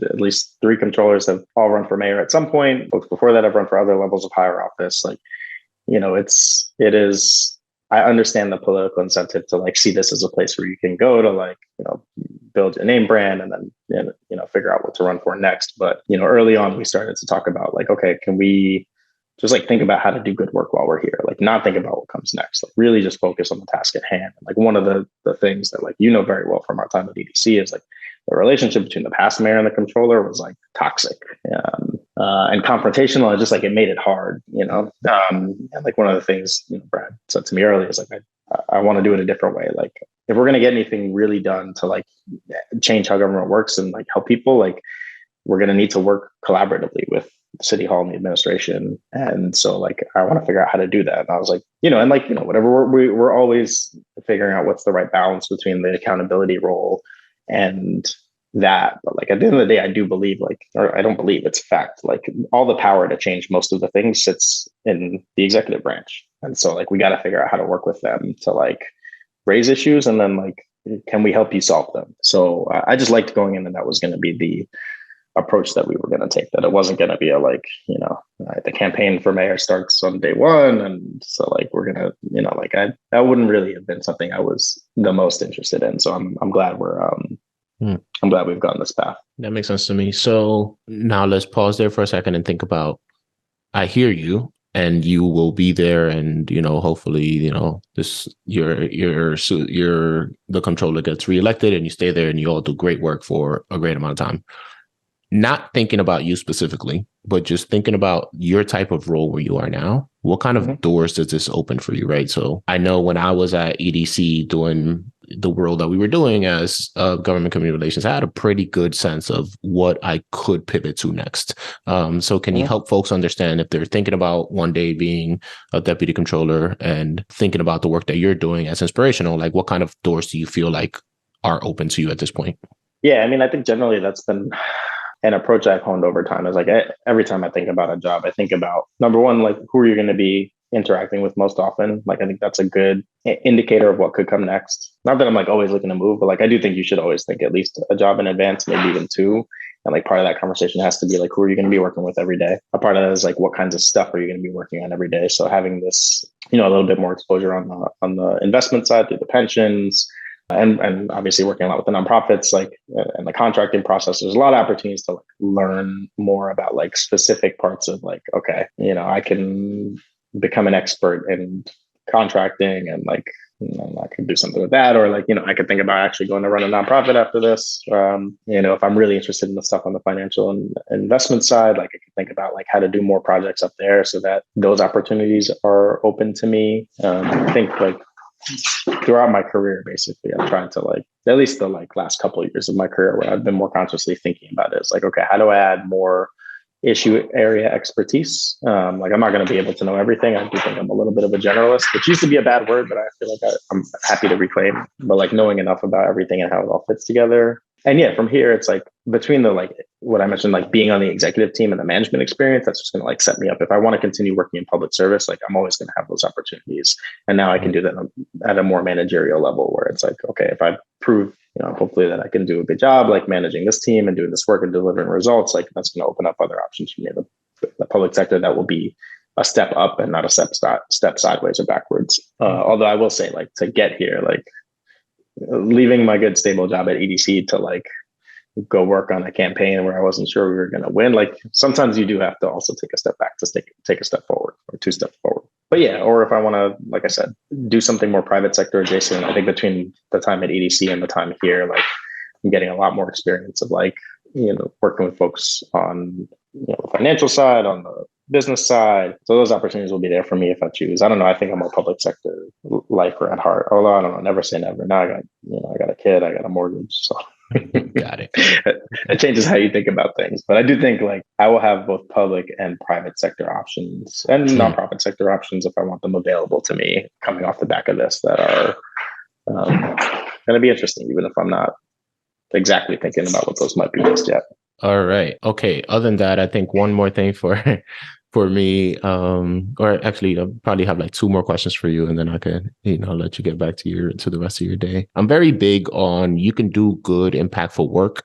at least 3 comptrollers have all run for mayor at some point. Folks before that have run for other levels of higher office. Like, it is. I understand the political incentive to like see this as a place where you can go to like, build a name brand and then, figure out what to run for next. But, early on, we started to talk about like, okay, can we just like think about how to do good work while we're here? Like not think about what comes next, like really just focus on the task at hand. Like one of the things that like, very well from our time at EDC is like the relationship between the past mayor and the comptroller was like toxic and confrontational. And just like, it made it hard, and like one of the things, Brad said to me earlier is like, I want to do it a different way. Like if we're going to get anything really done to like change how government works and like help people, like we're going to need to work collaboratively with City Hall and the administration. And so like, I want to figure out how to do that. And I was like, and like, whatever, we're always figuring out what's the right balance between the accountability role and that. But like at the end of the day, I do believe or I don't believe, it's fact, like all the power to change most of the things sits in the executive branch. And so like, we got to figure out how to work with them to like raise issues. And then like, can we help you solve them? So I just liked going in, and that was going to be the approach that we were going to take, that it wasn't going to be a like, the campaign for mayor starts on day one. And so like, we're going to, like that wouldn't really have been something I was the most interested in. So I'm glad I'm glad we've gone this path. That makes sense to me. So now let's pause there for a second and think about, I hear you, and you will be there, and hopefully this the comptroller gets reelected and you stay there and you all do great work for a great amount of time. Not thinking about you specifically, but just thinking about your type of role where you are now. What kind of doors does this open for you, right? So I know when I was at EDC doing the role that we were doing as government community relations, I had a pretty good sense of what I could pivot to next. So can you help folks understand, if they're thinking about one day being a deputy controller and thinking about the work that you're doing as inspirational, like what kind of doors do you feel like are open to you at this point? Yeah, I mean, I think generally that's been an approach I've honed over time. Is like every time I think about a job, I think about, number one, like who are you going to be interacting with most often? Like I think that's a good indicator of what could come next. Not that I'm like always looking to move, but like I do think you should always think at least a job in advance, maybe even 2. And like part of that conversation has to be like, who are you going to be working with every day? A part of that is like, what kinds of stuff are you going to be working on every day? So having this, a little bit more exposure on the investment side through the pensions, and obviously working a lot with the nonprofits, like and the contracting process, there's a lot of opportunities to like learn more about like specific parts of like, okay, I can become an expert in contracting and like, I could do something with that, or like, I could think about actually going to run a nonprofit after this. If I'm really interested in the stuff on the financial and investment side, like I could think about like how to do more projects up there so that those opportunities are open to me. I think like throughout my career, basically, I've tried to like, at least the like last couple of years of my career where I've been more consciously thinking about it, is like, okay, how do I add more issue area expertise? Like I'm not going to be able to know everything. I do think I'm a little bit of a generalist, which used to be a bad word, but I feel like I'm happy to reclaim. But like knowing enough about everything and how it all fits together. And yeah, from here, it's like between the like what I mentioned, like being on the executive team and the management experience, that's just going to like set me up. If I want to continue working in public service, like I'm always going to have those opportunities. And now I can do that at a more managerial level where it's like, okay, if I prove, hopefully that I can do a good job, like managing this team and doing this work and delivering results, like that's going to open up other options for me. The public sector, that will be a step up and not a step sideways or backwards. Although I will say, like, to get here, like leaving my good stable job at EDC to like go work on a campaign where I wasn't sure we were going to win. Like sometimes you do have to also take a step back to take a step forward or two steps forward. But yeah, or if I want to, like I said, do something more private sector adjacent, I think between the time at EDC and the time here, like I'm getting a lot more experience of like, working with folks on the financial side, on the business side. So those opportunities will be there for me if I choose. I don't know. I think I'm a public sector lifer at heart. Although I don't know, never say never. Now I got a kid, I got a mortgage. So got it. It changes how you think about things. But I do think like I will have both public and private sector options and nonprofit sector options if I want them available to me coming off the back of this that are going to be interesting, even if I'm not exactly thinking about what those might be just yet. All right. Okay. Other than that, I think one more thing for me, or actually I'll probably have like two more questions for you and then I can, let you get back to the rest of your day. I'm very big on you can do good, impactful work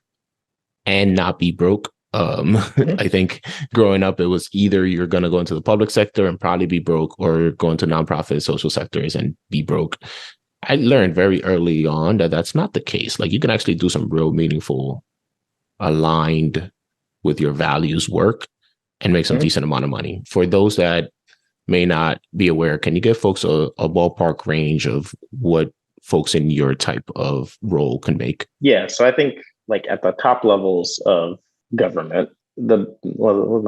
and not be broke. I think growing up, it was either you're going to go into the public sector and probably be broke or go into nonprofit social sectors and be broke. I learned very early on that that's not the case. Like you can actually do some real meaningful, aligned with your values work and make some decent amount of money. For those that may not be aware, can you give folks a ballpark range of what folks in your type of role can make? Yeah. So I think like at the top levels of government, the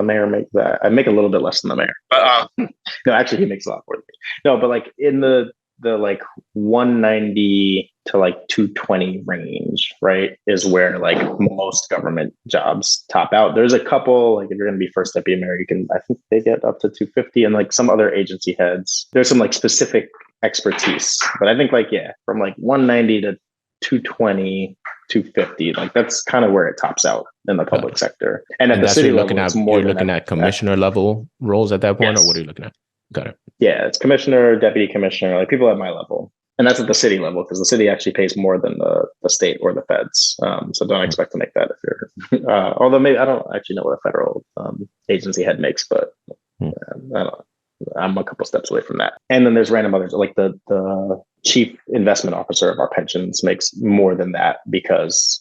mayor makes that. I make a little bit less than the mayor. But no, actually he makes a lot more than me. No, but like in the like 190 to like 220 range, right, is where like most government jobs top out. There's a couple, like if you're going to be first deputy mayor, I think they get up to 250, and like some other agency heads, there's some like specific expertise. But I think like, yeah, from like 190 to 220, 250, like that's kind of where it tops out in the public sector. And at the city level, it's more you're looking at commissioner level roles at that point, yes. Or what are you looking at? Got it. Yeah, it's commissioner, deputy commissioner, like people at my level. And that's at the city level because the city actually pays more than the state or the feds. So don't expect to make that if you're, although maybe I don't actually know what a federal agency head makes, but I don't know. I'm a couple steps away from that. And then there's random others, like the chief investment officer of our pensions makes more than that because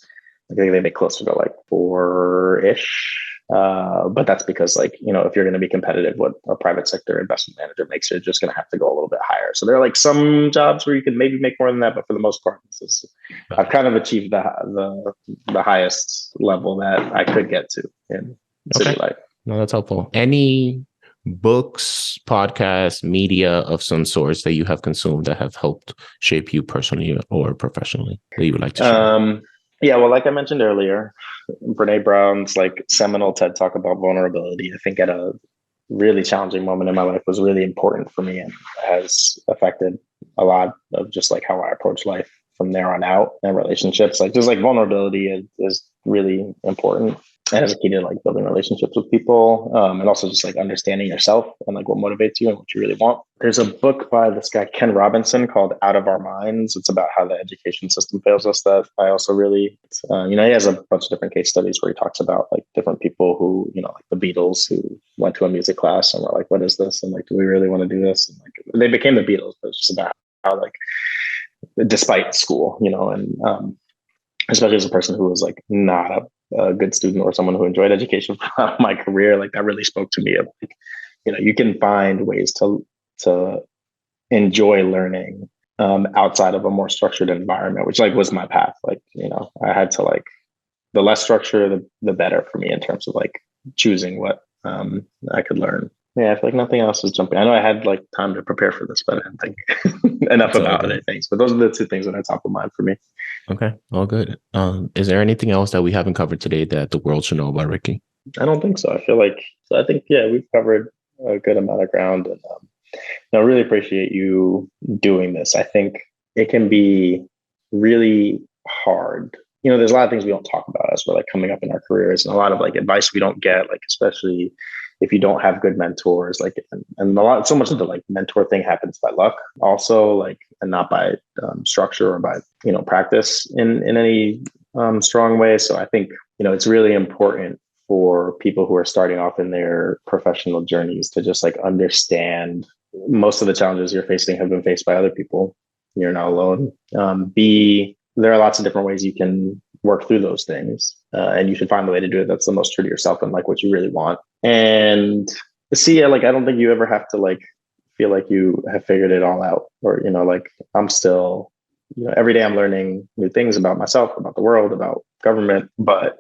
I think they make closer to like 4-ish. But that's because like, if you're going to be competitive, what a private sector investment manager makes, you're just going to have to go a little bit higher. So there are like some jobs where you can maybe make more than that, but for the most part, I've kind of achieved the highest level that I could get to in city life. No, that's helpful. Any books, podcasts, media of some sorts that you have consumed that have helped shape you personally or professionally that you would like to share? Yeah, well, like I mentioned earlier, Brene Brown's like seminal TED Talk about vulnerability, I think at a really challenging moment in my life was really important for me and has affected a lot of just like how I approach life from there on out and relationships. Like just like vulnerability is really important. And as a key to like building relationships with people, and also just like understanding yourself and like what motivates you and what you really want. There's a book by this guy, Ken Robinson, called Out of Our Minds. It's about how the education system fails us that I also really, he has a bunch of different case studies where he talks about like different people who, like the Beatles who went to a music class and were like, what is this? And like, do we really want to do this? And like, they became the Beatles, but it's just about how like, despite school, and especially as a person who was like not a good student or someone who enjoyed education throughout my career, like that really spoke to me of like, you can find ways to enjoy learning outside of a more structured environment, which like was my path. Like, I had to like, the less structure, the better for me in terms of like choosing what I could learn. Yeah, I feel like nothing else is jumping. I know I had like time to prepare for this, but I didn't think enough about it. Things, but those are the two things that are top of mind for me. Okay, all good. Is there anything else that we haven't covered today that the world should know about Ricky? I don't think so. I think we've covered a good amount of ground, and I really appreciate you doing this. I think it can be really hard. There's a lot of things we don't talk about as we're like coming up in our careers, and a lot of like advice we don't get, like especially if you don't have good mentors, like, and so much of the like mentor thing happens by luck also, like, and not by structure or by, practice in any strong way. So I think, it's really important for people who are starting off in their professional journeys to just like understand most of the challenges you're facing have been faced by other people. You're not alone. There are lots of different ways you can work through those things. And you should find the way to do it that's the most true to yourself and like what you really want. And like, I don't think you ever have to like feel like you have figured it all out, or, like I'm still, every day I'm learning new things about myself, about the world, about government, but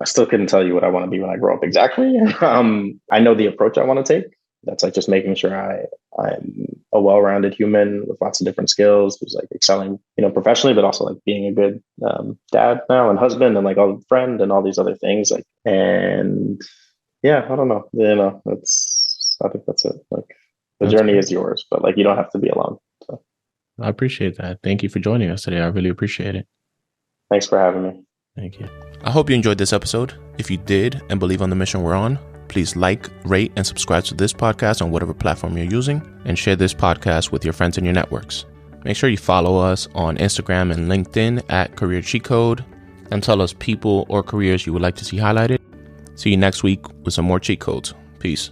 I still couldn't tell you what I want to be when I grow up exactly. I know the approach I want to take. That's like just making sure I'm a well-rounded human with lots of different skills, who's like excelling, professionally, but also like being a good dad now and husband and like a friend and all these other things. Like, and yeah, I don't know. I think that's it. Like the journey is yours, but like you don't have to be alone. So I appreciate that. Thank you for joining us today. I really appreciate it. Thanks for having me. Thank you. I hope you enjoyed this episode. If you did and believe on the mission we're on, please like, rate, and subscribe to this podcast on whatever platform you're using, and share this podcast with your friends in your networks. Make sure you follow us on Instagram and LinkedIn at Career Cheat Code, and tell us people or careers you would like to see highlighted. See you next week with some more cheat codes. Peace.